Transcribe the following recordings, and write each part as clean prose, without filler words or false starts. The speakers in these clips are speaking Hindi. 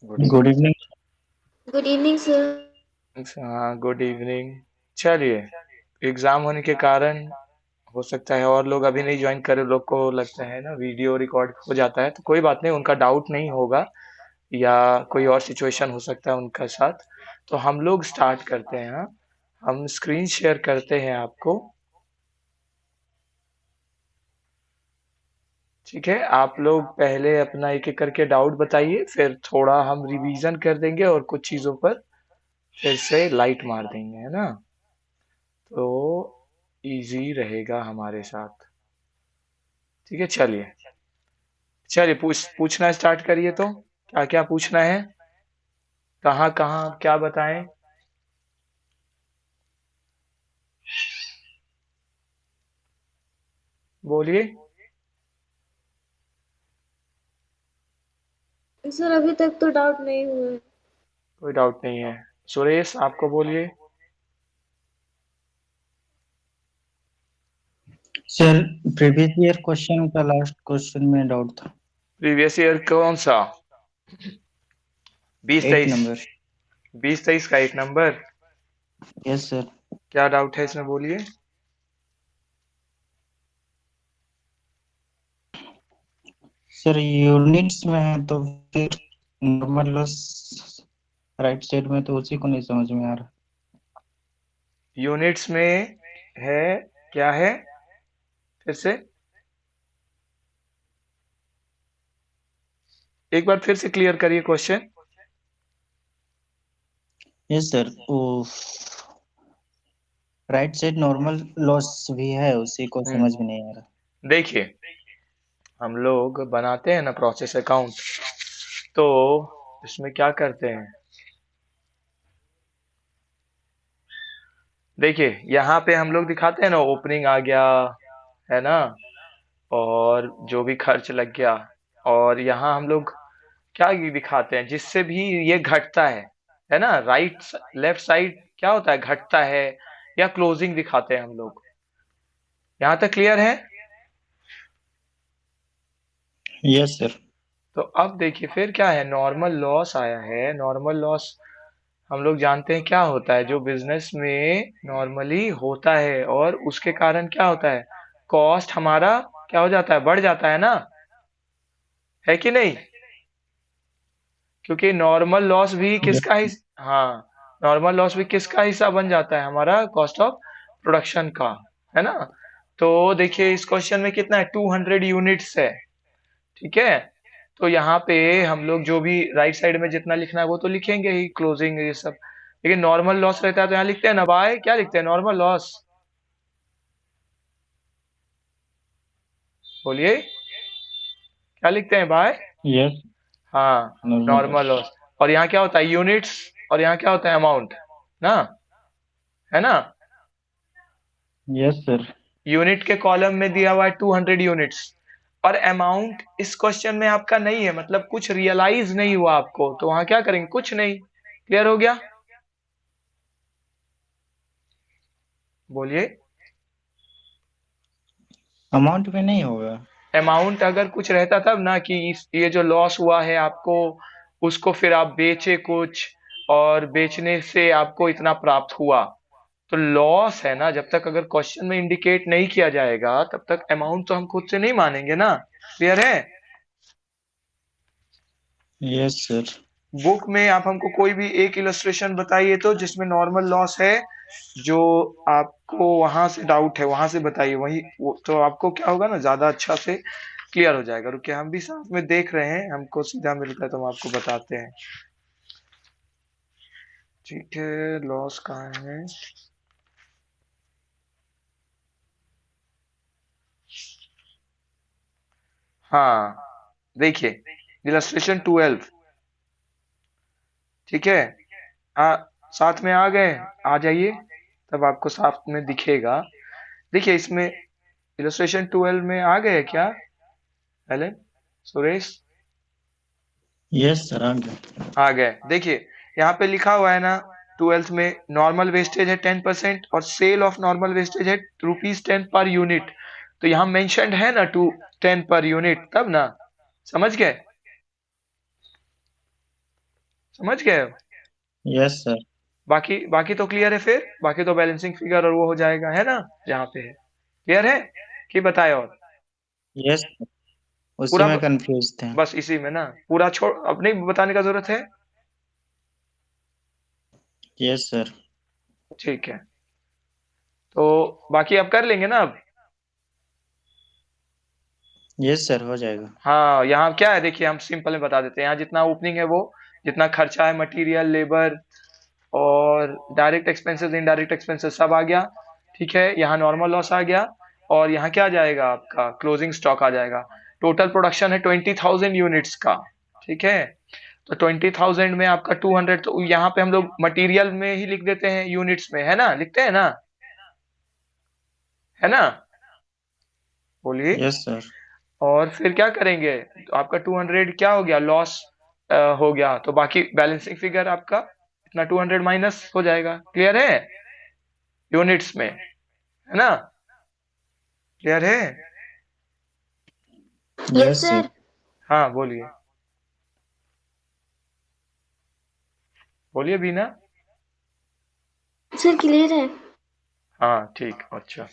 Good good evening. Evening. Good evening sir. हाँ, गुड इवनिंग। चलिए, एग्जाम होने के कारण हो सकता है और लोग अभी नहीं ज्वाइन करे, लोग को लगता है ना वीडियो रिकॉर्ड हो जाता है, तो कोई बात नहीं, उनका डाउट नहीं होगा या कोई और सिचुएशन हो सकता है उनका साथ। तो हम लोग स्टार्ट करते हैं। हाँ, हम स्क्रीन शेयर करते हैं आपको। ठीक है, आप लोग पहले अपना एक एक करके डाउट बताइए, फिर थोड़ा हम रिवीजन कर देंगे और कुछ चीजों पर फिर से लाइट मार देंगे, है ना। तो इजी रहेगा हमारे साथ। ठीक है, चलिए चलिए पूछना स्टार्ट करिए। तो क्या क्या पूछना है, कहाँ कहाँ क्या बताएं। बोलिए। सर अभी तक तो डाउट नहीं हुए। कोई डाउट नहीं है। सुरेश, आपको बोलिए। सर, प्रीवियस ईयर क्वेश्चन का लास्ट क्वेश्चन में डाउट था। प्रीवियस ईयर कौन सा? 8 2023? नंबर। 2023 का 1 नंबर? Yes sir. क्या डाउट है इसमें, बोलिए। सर यूनिट्स में है तो फिर नॉर्मल लॉस राइट साइड में, तो उसी को नहीं समझ में आ रहा। यूनिट्स में है, क्या है, फिर से एक बार फिर से क्लियर करिए क्वेश्चन। यस सर, वो राइट साइड नॉर्मल लॉस भी है, उसी को समझ में नहीं आ रहा। देखिए, हम लोग बनाते हैं ना प्रोसेस अकाउंट, तो इसमें क्या करते हैं, देखिए यहाँ पे हम लोग दिखाते हैं ना, ओपनिंग आ गया, है ना, और जो भी खर्च लग गया, और यहाँ हम लोग क्या ये दिखाते हैं जिससे भी ये घटता है ना, राइट लेफ्ट साइड क्या होता है, घटता है, या क्लोजिंग दिखाते हैं हम लोग। यहाँ तक क्लियर है? Yes sir. तो अब देखिए फिर क्या है, नॉर्मल लॉस आया है। नॉर्मल लॉस हम लोग जानते हैं क्या होता है, जो बिजनेस में नॉर्मली होता है, और उसके कारण क्या होता है, कॉस्ट हमारा क्या हो जाता है, बढ़ जाता है ना, है कि नहीं। क्योंकि नॉर्मल लॉस भी किसका हिस्सा, हाँ, नॉर्मल लॉस भी किसका हिस्सा बन जाता है, हमारा कॉस्ट ऑफ प्रोडक्शन का, है ना। तो देखिए इस क्वेश्चन में कितना है, 200 यूनिट्स है। ठीक है, तो यहाँ पे हम लोग जो भी राइट साइड में जितना लिखना है वो तो लिखेंगे ही, क्लोजिंग ये सब। लेकिन नॉर्मल लॉस रहता है तो यहाँ लिखते हैं ना बाय, क्या लिखते हैं, नॉर्मल लॉस। बोलिए, क्या लिखते हैं बाय? यस, हाँ, नॉर्मल नॉर्मल लॉस। लॉस। और यहाँ क्या होता है, यूनिट्स, और यहाँ क्या होता है, अमाउंट ना, है ना। Yes sir. यूनिट के कॉलम में दिया हुआ है 200 यूनिट्स, और अमाउंट इस क्वेश्चन में आपका नहीं है, मतलब कुछ रियलाइज नहीं हुआ आपको, तो वहां क्या करेंगे, कुछ नहीं। क्लियर हो गया? बोलिए। अमाउंट में नहीं होगा। अमाउंट अगर कुछ रहता तब ना, कि ये जो लॉस हुआ है आपको, उसको फिर आप बेचे कुछ, और बेचने से आपको इतना प्राप्त हुआ, तो लॉस है ना। जब तक अगर क्वेश्चन में इंडिकेट नहीं किया जाएगा तब तक अमाउंट तो हम खुद से नहीं मानेंगे ना। क्लियर है? Yes sir. बुक में आप हमको कोई भी एक इलस्ट्रेशन बताइए तो जिसमें नॉर्मल लॉस है, जो आपको वहां से डाउट है वहां से बताइए, वही तो आपको क्या होगा ना, ज्यादा अच्छा से क्लियर हो जाएगा। रुकिए, हम भी साथ में देख रहे हैं, हमको सीधा मिलता है तो हम आपको बताते हैं। ठीक है, लॉस कहाँ है, हाँ, देखिए इलस्ट्रेशन 12। ठीक है, आ, साथ में आ गए, आ जाइए, तब आपको साथ में दिखेगा। देखिए इसमें इलस्ट्रेशन 12 में आ गए क्या, हेलेन, सुरेश? यस सर, आ गया। आ गए। देखिए यहाँ पे लिखा हुआ है ना, ट्वेल्थ में नॉर्मल वेस्टेज है 10%, और सेल ऑफ नॉर्मल वेस्टेज है ₹10 पर यूनिट। तो यहाँ मेंशन्ड है ना 10 पर यूनिट, तब ना, समझ गए। समझ गए? Yes sir. बाकी बाकी तो क्लियर है, फिर बाकी तो बैलेंसिंग फिगर और वो हो जाएगा, है ना? जहाँ पे है क्लियर है कि बताए और यस सर, उसी पूरा में कंफ्यूज थे। बस इसी में ना, पूरा छोड़ अब नहीं बताने का जरूरत है। Yes sir. ठीक है, तो बाकी आप कर लेंगे ना अब? यस सर, हो जाएगा। हाँ, यहाँ क्या है देखिए, हम सिंपल में बता देते हैं। यहाँ जितना ओपनिंग है वो, जितना खर्चा है, मटेरियल, लेबर और डायरेक्ट एक्सपेंसेस, इनडायरेक्ट एक्सपेंसेस सब आ गया। ठीक है, यहाँ नॉर्मल लॉस आ गया, और यहाँ क्या आ जाएगा, आपका क्लोजिंग स्टॉक आ जाएगा। टोटल प्रोडक्शन है 20,000 यूनिट्स का। ठीक है, तो 20,000 में आपका 200, तो यहाँ पे हम लोग मटेरियल में ही लिख देते हैं, यूनिट्स में, है ना? लिखते हैं ना, है ना? बोलिए। Yes sir. और फिर क्या करेंगे, तो आपका 200 क्या हो गया, लॉस हो गया, तो बाकी बैलेंसिंग फिगर आपका इतना 200 माइनस हो जाएगा। क्लियर है? यूनिट्स में, है ना? क्लियर है? Yes yes sir. सर। हाँ बोलिए, बोलिए बीना। सर क्लियर है। हाँ ठीक, अच्छा।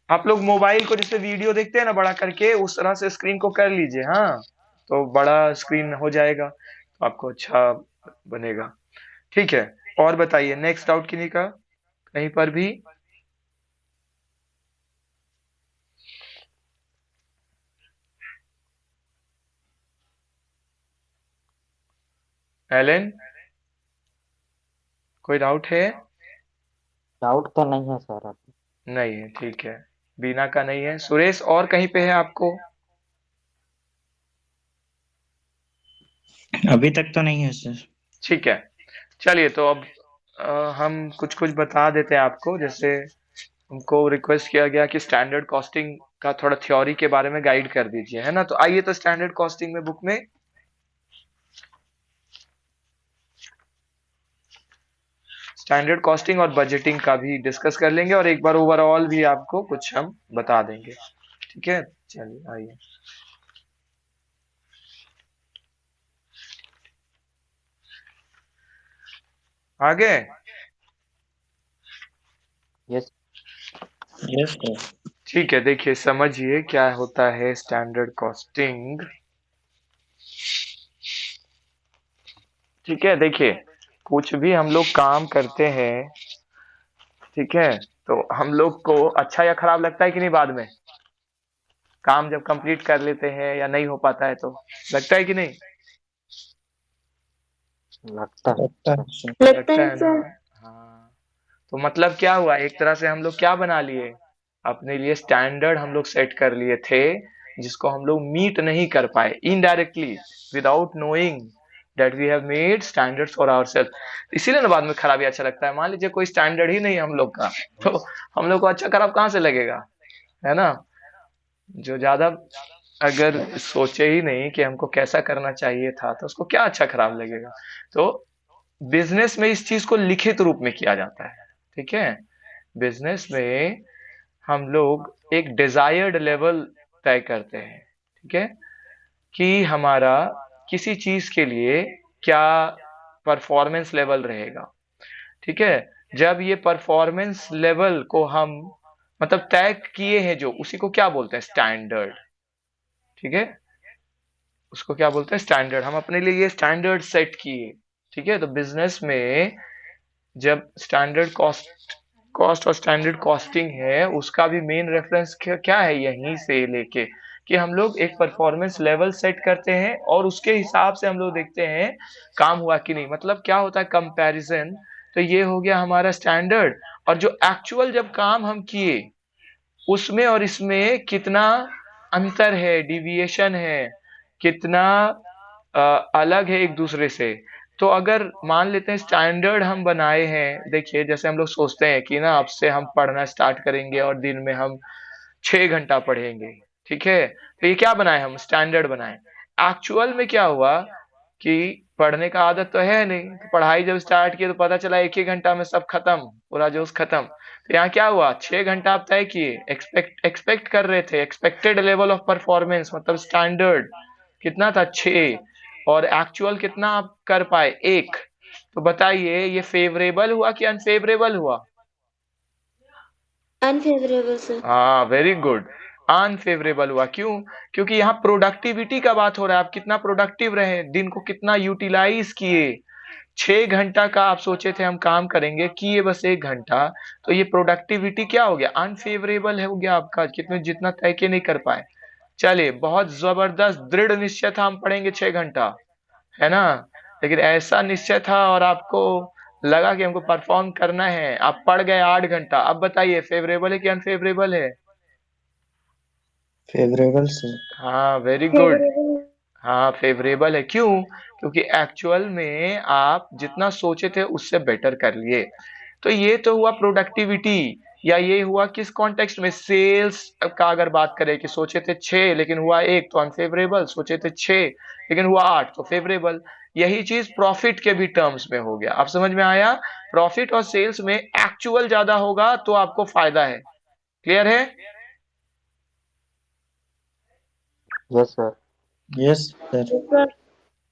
आप लोग मोबाइल को जैसे वीडियो देखते हैं ना बड़ा करके, उस तरह से स्क्रीन को कर लीजिए, हाँ, तो बड़ा स्क्रीन हो जाएगा, तो आपको अच्छा बनेगा। ठीक है, और बताइए, नेक्स्ट डाउट किन्हीं का कहीं पर भी? एलन, कोई डाउट है? डाउट तो नहीं है सर अभी। नहीं है, ठीक है। बीना का नहीं है। सुरेश, और कहीं पे है आपको? अभी तक तो नहीं है सर। ठीक है, चलिए तो अब हम कुछ कुछ बता देते हैं आपको। जैसे हमको रिक्वेस्ट किया गया कि स्टैंडर्ड कॉस्टिंग का थोड़ा थ्योरी के बारे में गाइड कर दीजिए, है ना? तो आइए, तो स्टैंडर्ड कॉस्टिंग में बुक में स्टैंडर्ड कॉस्टिंग और बजटिंग का भी डिस्कस कर लेंगे, और एक बार ओवरऑल भी आपको कुछ हम बता देंगे। ठीक है, चलिए आइए। आगे, यस। Yes sir. ठीक है, देखिए समझिए क्या होता है स्टैंडर्ड कॉस्टिंग। ठीक है, देखिए कुछ भी हम लोग काम करते हैं, ठीक है, तो हम लोग को अच्छा या खराब लगता है कि नहीं बाद में? काम जब कंप्लीट कर लेते हैं या नहीं हो पाता है तो लगता है कि नहीं? लगता है लगता सर। है सर। लगता लगता है है ना? सर। हाँ, तो मतलब क्या हुआ, एक तरह से हम लोग क्या बना लिए, अपने लिए स्टैंडर्ड हम लोग सेट कर लिए थे, जिसको हम लोग मीट नहीं कर पाए, indirectly, without knowing that we have made standards for ourself. इसीलिए ना बाद में खराब ही अच्छा लगता है। मान लीजिए कोई स्टैंडर्ड ही नहीं है हम लोग का, तो हम लोग को अच्छा खराब कहाँ से लगेगा, है ना? जो ज्यादा अगर सोचे ही नहीं कि हमको कैसा करना चाहिए था, तो उसको क्या अच्छा खराब लगेगा? तो बिजनेस में इस चीज को लिखित रूप में किया जाता है। ठीक है, बिजनेस में हम लोग एक डिजायर्ड लेवल तय करते हैं, ठीक है, कि हमारा किसी चीज के लिए क्या परफॉर्मेंस लेवल रहेगा। ठीक है, जब ये परफॉर्मेंस लेवल को हम मतलब तय किए हैं जो, उसी को क्या बोलते हैं, स्टैंडर्ड। ठीक है, उसको क्या बोलते हैं, स्टैंडर्ड। हम अपने लिए ये स्टैंडर्ड सेट किए। ठीक है, तो बिजनेस में जब स्टैंडर्ड कॉस्ट कॉस्ट और स्टैंडर्ड कॉस्टिंग है, उसका भी मेन रेफरेंस क्या है, यहीं से लेके कि हम लोग एक परफॉर्मेंस लेवल सेट करते हैं, और उसके हिसाब से हम लोग देखते हैं काम हुआ कि नहीं। मतलब क्या होता है, कंपैरिजन। तो ये हो गया हमारा स्टैंडर्ड, और जो एक्चुअल जब काम हम किए, उसमें और इसमें कितना अंतर है, डिविएशन है, कितना अलग है एक दूसरे से। तो अगर मान लेते हैं स्टैंडर्ड हम बनाए हैं, देखिए जैसे हम लोग सोचते हैं कि ना अब से हम पढ़ना स्टार्ट करेंगे और दिन में हम 6 घंटा पढ़ेंगे। ठीक है, तो ये क्या बनाए, हम स्टैंडर्ड बनाए। एक्चुअल में क्या हुआ कि पढ़ने का आदत तो है नहीं, तो पढ़ाई जब स्टार्ट किए तो पता चला एक ही घंटा में सब खत्म, पूरा जोश खत्म। तो यहाँ क्या हुआ, 6 घंटा आप तय किए, एक्सपेक्ट कर रहे थे, एक्सपेक्टेड लेवल ऑफ परफॉर्मेंस मतलब स्टैंडर्ड कितना था, 6, और एक्चुअल कितना आप कर पाए, 1। तो बताइए ये फेवरेबल हुआ कि अनफेवरेबल हुआ? Unfavourable sir. हाँ, वेरी गुड, अनफेवरेबल हुआ। क्यों? क्योंकि यहाँ प्रोडक्टिविटी का बात हो रहा है, आप कितना प्रोडक्टिव रहे, दिन को कितना यूटिलाइज किए। 6 घंटा का आप सोचे थे हम काम करेंगे, किए बस 1 घंटा, तो ये प्रोडक्टिविटी क्या हो गया, अनफेवरेबल हो गया आपका, कितने जितना तय के नहीं कर पाए। चलिए, बहुत जबरदस्त दृढ़ निश्चय था हम पढ़ेंगे 6 घंटा, है ना, लेकिन ऐसा निश्चय था और आपको लगा कि हमको परफॉर्म करना है, आप पढ़ गए 8 घंटा। अब बताइए फेवरेबल है कि अनफेवरेबल है? Favourable sir. हाँ, वेरी गुड। फेवरेबल। हाँ, फेवरेबल है। क्यों? क्योंकि एक्चुअल में आप जितना सोचे थे उससे बेटर कर लिए। तो ये तो हुआ प्रोडक्टिविटी, या ये हुआ किस कॉन्टेक्स्ट में, सेल्स का अगर बात करें कि सोचे थे 6 लेकिन हुआ 1 तो अनफेवरेबल, सोचे थे 6 लेकिन हुआ 8 तो फेवरेबल। यही चीज प्रॉफिट के भी टर्म्स में हो गया। आप समझ में आया? प्रॉफिट और सेल्स में एक्चुअल ज्यादा होगा तो आपको फायदा है। क्लियर है? Yes sir. Yes sir. Sir.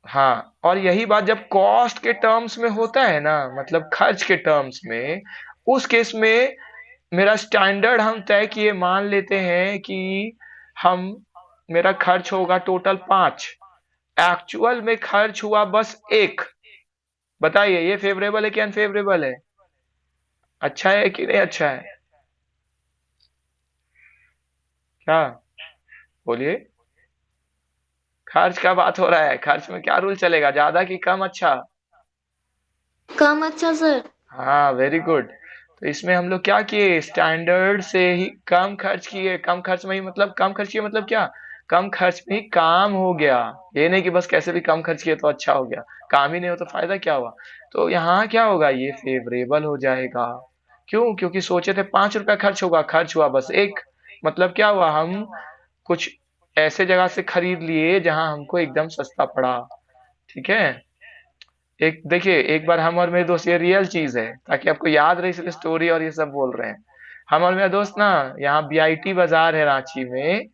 हाँ, और यही बात जब कॉस्ट के टर्म्स में होता है ना, मतलब खर्च के टर्म्स में, उस केस में मेरा स्टैंडर्ड हम तय किए, मान लेते हैं कि हम मेरा खर्च होगा टोटल 5, एक्चुअल में खर्च हुआ बस 1। बताइए ये फेवरेबल है कि अनफेवरेबल है? अच्छा है कि नहीं अच्छा है? क्या बोलिए? खर्च का बात हो रहा है, खर्च में क्या रूल चलेगा, ज्यादा कि कम? अच्छा, कम अच्छा सर। हाँ, वेरी गुड। तो इसमें हम लोग क्या किए, स्टैंडर्ड से ही कम खर्च किए। कम खर्च में ही मतलब, कम खर्च किए मतलब क्या, कम खर्च में ही काम हो गया। ये नहीं कि बस कैसे भी कम खर्च किए तो अच्छा हो गया, काम ही नहीं हो तो फायदा क्या हुआ। तो यहाँ क्या होगा, ये फेवरेबल हो जाएगा। क्यों? क्योंकि सोचे थे 5 रुपया खर्च होगा, खर्च हुआ बस 1। मतलब क्या हुआ, हम कुछ ऐसे जगह से खरीद लिए जहां हमको एकदम सस्ता पड़ा। ठीक है? एक देखिए, एक बार हम और मेरे दोस्त, ये रियल चीज है ताकि आपको याद रहे, इसलिए स्टोरी और ये सब बोल रहे हैं। हम और मेरा दोस्त ना, यहाँ बीआईटी बाजार है रांची में,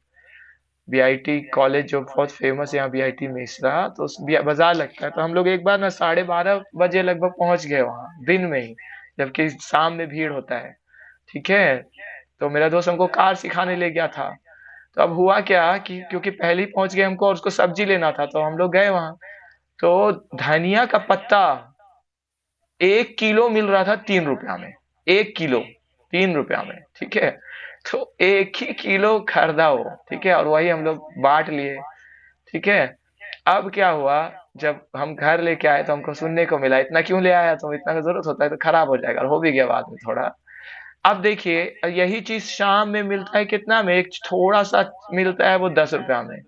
बीआईटी कॉलेज जो बहुत फेमस है यहाँ, बीआईटी मिश्रा, तो उस बाजार लगता है। तो हम लोग एक बार ना 12:30 बजे लगभग पहुंच गए वहां, दिन में ही, जबकि शाम में भीड़ होता है। ठीक है? तो मेरा दोस्त हमको कार सिखाने ले गया था। तो अब हुआ क्या कि क्योंकि पहले ही पहुंच गए हमको और उसको सब्जी लेना था, तो हम लोग गए वहां। तो धनिया का पत्ता 1 किलो मिल रहा था 3 रुपया में, 1 किलो 3 रुपया में। ठीक है? तो एक ही किलो खरीदा वो। ठीक है? और वही हम लोग बांट लिए। ठीक है? अब क्या हुआ, जब हम घर लेके आए तो हमको सुनने को मिला, इतना क्यों ले आया तुम, इतना का जरूरत होता है तो खराब हो जाएगा, और हो भी गया बाद में थोड़ा। अब देखिए, यही चीज शाम में मिलता है कितना में, एक थोड़ा सा मिलता है वो 10 रुपया में।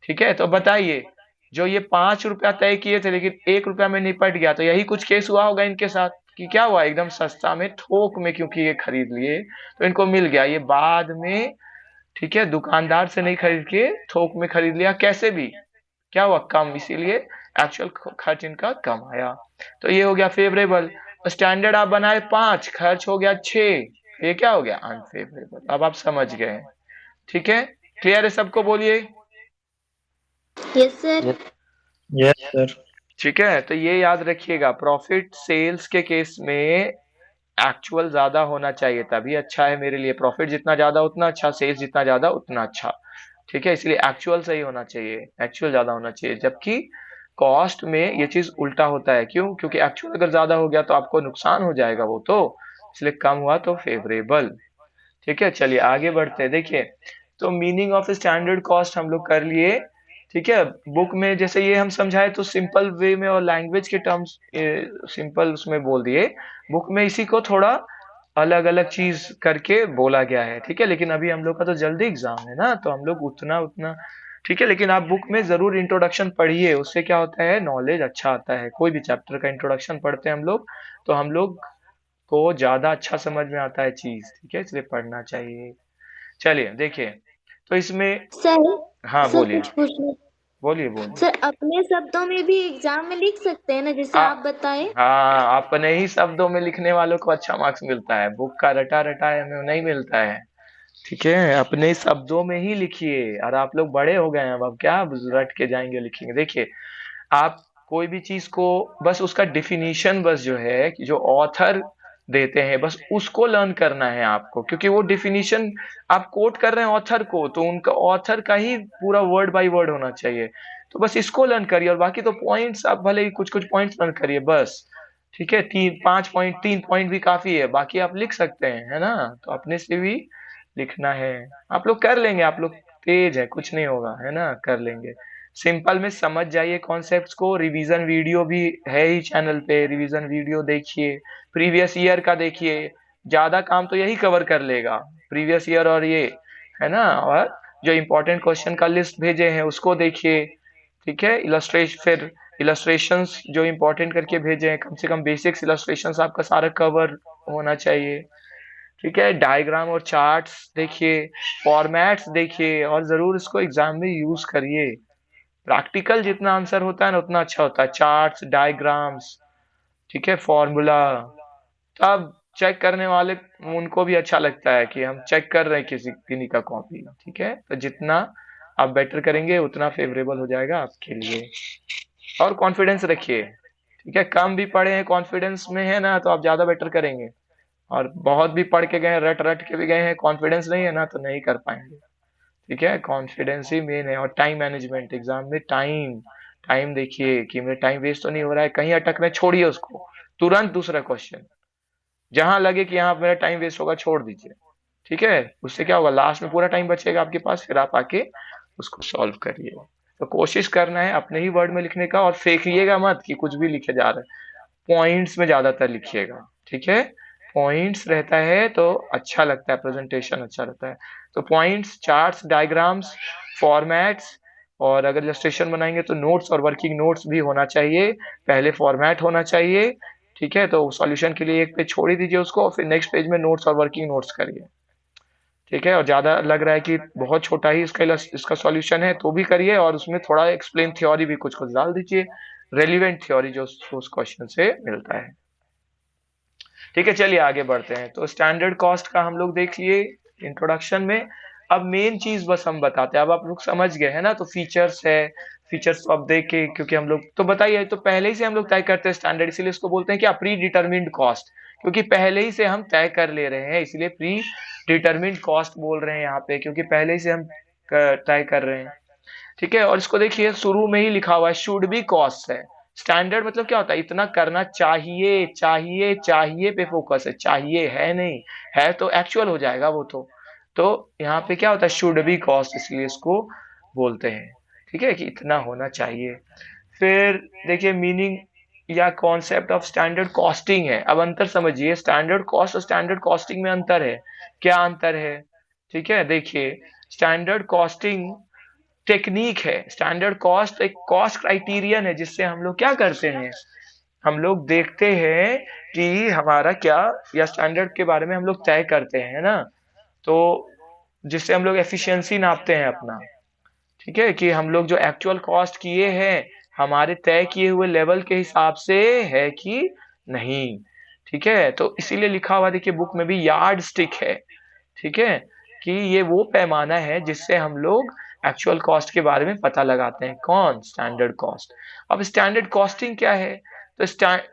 ठीक है? तो बताइए, जो ये 5 रुपया तय किए थे लेकिन 1 रुपया में निपट गया, तो यही कुछ केस हुआ होगा इनके साथ कि क्या हुआ, एकदम सस्ता में, थोक में, क्योंकि ये खरीद लिए तो इनको मिल गया ये बाद में। ठीक है? दुकानदार से नहीं खरीद के थोक में खरीद लिया, कैसे भी, क्या हुआ, कम, इसीलिए एक्चुअल खर्च इनका कम आया। तो ये हो गया फेवरेबल। स्टैंडर्ड आप बनाए 5, खर्च हो गया 6, ये क्या हो गया, अनफेवरेबल। अब आप समझ गए। ठीक है? क्लियर है सबको? बोलिए। Yes sir. Yes. Yes sir. ठीक है? तो ये याद रखिएगा, प्रॉफिट सेल्स के केस में एक्चुअल ज्यादा होना चाहिए तभी अच्छा है मेरे लिए। प्रॉफिट जितना ज्यादा उतना अच्छा, सेल्स जितना ज्यादा उतना अच्छा। ठीक है? इसलिए एक्चुअल सही होना चाहिए, एक्चुअल ज्यादा होना चाहिए। जबकि कॉस्ट में ये चीज उल्टा होता है। क्यों? क्योंकि एक्चुअल अगर ज्यादा हो गया तो आपको नुकसान हो जाएगा वो तो, इसलिए कम हुआ तो फेवरेबल। ठीक है? चलिए आगे बढ़ते हैं। देखिए, तो मीनिंग ऑफ स्टैंडर्ड कॉस्ट हम लोग कर लिए। ठीक है? बुक में जैसे ये हम समझाए तो सिंपल वे में और लैंग्वेज के टर्म्स सिंपल उसमें बोल दिए। बुक में इसी को थोड़ा अलग अलग चीज करके बोला गया है। ठीक है? लेकिन अभी हम लोग का तो जल्दी एग्जाम है ना, तो हम लोग उतना उतना, ठीक है, लेकिन आप बुक में जरूर इंट्रोडक्शन पढ़िए, उससे क्या होता है, नॉलेज अच्छा आता है। कोई भी चैप्टर का इंट्रोडक्शन पढ़ते हैं हम लोग, तो हम लोग को ज्यादा अच्छा समझ में आता है चीज। ठीक है? इसलिए पढ़ना चाहिए। चलिए देखिए, तो इसमें, सर। हाँ सर बोलिए, कुछ पूछना। बोलिए बोलिए। सर अपने शब्दों में भी एग्जाम में लिख सकते हैं ना, जैसे आ, आप बताएं। हाँ, अपने ही शब्दों में लिखने वालों को अच्छा मार्क्स मिलता है, बुक का रटा रटा हमें नहीं मिलता है। ठीक है? अपने शब्दों में ही लिखिए। और आप लोग बड़े हो गए हैं अब क्या रट के जाएंगे लिखेंगे। देखिए, आप कोई भी चीज को बस उसका डिफिनीशन बस जो है कि जो ऑथर देते हैं बस उसको लर्न करना है आपको, क्योंकि वो डिफिनीशन आप कोट कर रहे हैं ऑथर को, तो उनका ऑथर का ही पूरा वर्ड बाय वर्ड होना चाहिए। तो बस इसको लर्न करिए और बाकी तो पॉइंट्स आप भले ही कुछ कुछ पॉइंट्स लर्न करिए बस। ठीक है, 3 5 पॉइंट, 3 पॉइंट भी काफी है, बाकी आप लिख सकते हैं, है ना। तो अपने से भी लिखना है। आप लोग कर लेंगे, आप लोग तेज है, कुछ नहीं होगा, है ना, कर लेंगे। सिंपल में समझ जाइए कॉन्सेप्ट्स को। रिवीजन वीडियो भी है ही चैनल पे, रिवीजन वीडियो देखिए, प्रीवियस ईयर का देखिए, ज्यादा काम तो यही कवर कर लेगा, प्रीवियस ईयर और ये, है ना। और जो इम्पोर्टेंट क्वेश्चन का लिस्ट भेजे हैं उसको देखिए। ठीक है, फिर इलस्ट्रेशंस जो इम्पोर्टेंट करके भेजे हैं, कम से कम बेसिक्स इलस्ट्रेशंस आपका सारा कवर होना चाहिए। ठीक है, डायग्राम और चार्ट्स देखिए, फॉर्मेट्स देखिए, और जरूर इसको एग्जाम में यूज करिए। प्रैक्टिकल जितना आंसर होता है ना उतना अच्छा होता है, चार्ट्स, डायग्राम्स, ठीक है, फॉर्मूला, तब चेक करने वाले उनको भी अच्छा लगता है कि हम चेक कर रहे हैं किसी किन्हीं का कॉपी। ठीक है, तो जितना आप बेटर करेंगे उतना फेवरेबल हो जाएगा आपके लिए। और कॉन्फिडेंस रखिए। ठीक है, कम भी पढ़े हैं, कॉन्फिडेंस में है ना, तो आप ज्यादा बेटर करेंगे। और बहुत भी पढ़ के गए, रट रट के भी गए हैं, कॉन्फिडेंस नहीं है ना, तो नहीं कर पाएंगे। ठीक है, कॉन्फिडेंस ही मेन है। और टाइम मैनेजमेंट, एग्जाम में टाइम, टाइम देखिए कि मेरा टाइम वेस्ट तो नहीं हो रहा है, कहीं अटक में छोड़िए उसको, तुरंत दूसरा क्वेश्चन, जहां लगे कि यहाँ मेरा टाइम वेस्ट होगा छोड़ दीजिए। ठीक है, उससे क्या होगा, लास्ट में पूरा टाइम बचेगा आपके पास, फिर आप आके उसको सॉल्व करिए। तो कोशिश करना है अपने ही वर्ड में लिखने का, और फेंकिएगा मत कि कुछ भी लिखे जा रहे हैं, पॉइंट्स में ज्यादातर लिखिएगा। ठीक है, पॉइंट्स रहता है तो अच्छा लगता है, प्रेजेंटेशन अच्छा रहता है। तो पॉइंट्स, चार्ट्स, डायग्राम्स, फॉर्मेट्स, और अगर इलस्ट्रेशन बनाएंगे तो नोट्स और वर्किंग नोट्स भी होना चाहिए। पहले फॉर्मेट होना चाहिए। ठीक है, तो सॉल्यूशन के लिए एक पेज छोड़ ही दीजिए उसको, फिर नेक्स्ट पेज में नोट्स और वर्किंग नोट्स करिए। ठीक है, और ज्यादा लग रहा है कि बहुत छोटा ही इसका सॉल्यूशन है तो भी करिए, और उसमें थोड़ा एक्सप्लेन थ्योरी भी कुछ कुछ डाल दीजिए, रेलिवेंट थ्योरी जो उस क्वेश्चन से मिलता है। ठीक है, चलिए आगे बढ़ते हैं। तो स्टैंडर्ड कॉस्ट का हम लोग देख लिए इंट्रोडक्शन में। अब मेन चीज बस हम बताते हैं, अब आप लोग समझ गए है ना। तो फीचर्स है, फीचर्स तो अब देख के, क्योंकि हम लोग तो बताइए, तो पहले ही से हम लोग तय करते हैं स्टैंडर्ड, इसीलिए इसको बोलते हैं क्या, प्री डिटरमिन्ड कॉस्ट, क्योंकि पहले ही से हम तय कर ले रहे हैं, इसलिए प्री डिटरमिन्ड कॉस्ट बोल रहे हैं यहाँ पे, क्योंकि पहले ही से हम तय कर रहे हैं। ठीक है, और इसको देखिए शुरू में ही लिखा हुआ है शुड बी कॉस्ट है। स्टैंडर्ड मतलब क्या होता है, इतना करना चाहिए, चाहिए चाहिए पे फोकस है, चाहिए है नहीं, है तो एक्चुअल हो जाएगा वो तो यहाँ पे क्या होता है, शुड बी कॉस्ट, इसलिए इसको बोलते हैं। ठीक है, कि इतना होना चाहिए। फिर देखिए मीनिंग या कॉन्सेप्ट ऑफ स्टैंडर्ड कॉस्टिंग है। अब अंतर समझिए, स्टैंडर्ड कॉस्ट और स्टैंडर्ड कॉस्टिंग में अंतर है। क्या अंतर है? ठीक है, देखिए स्टैंडर्ड कॉस्टिंग टेक्निक है, स्टैंडर्ड कॉस्ट एक कॉस्ट क्राइटेरियन है, जिससे हम लोग क्या करते हैं, हम लोग देखते हैं कि हमारा क्या, या स्टैंडर्ड के बारे में हम लोग तय करते हैं ना, तो जिससे हम लोग एफिशिएंसी नापते हैं अपना। ठीक है, कि हम लोग जो एक्चुअल कॉस्ट किए हैं हमारे तय किए हुए लेवल के हिसाब से है कि नहीं। ठीक है, तो इसीलिए लिखा हुआ देखिए बुक में भी, यार्ड स्टिक है। ठीक है, कि ये वो पैमाना है जिससे हम लोग एक्चुअल कॉस्ट के बारे में पता लगाते हैं, कौन, स्टैंडर्ड कॉस्ट। अब स्टैंडर्ड कॉस्टिंग क्या है, तो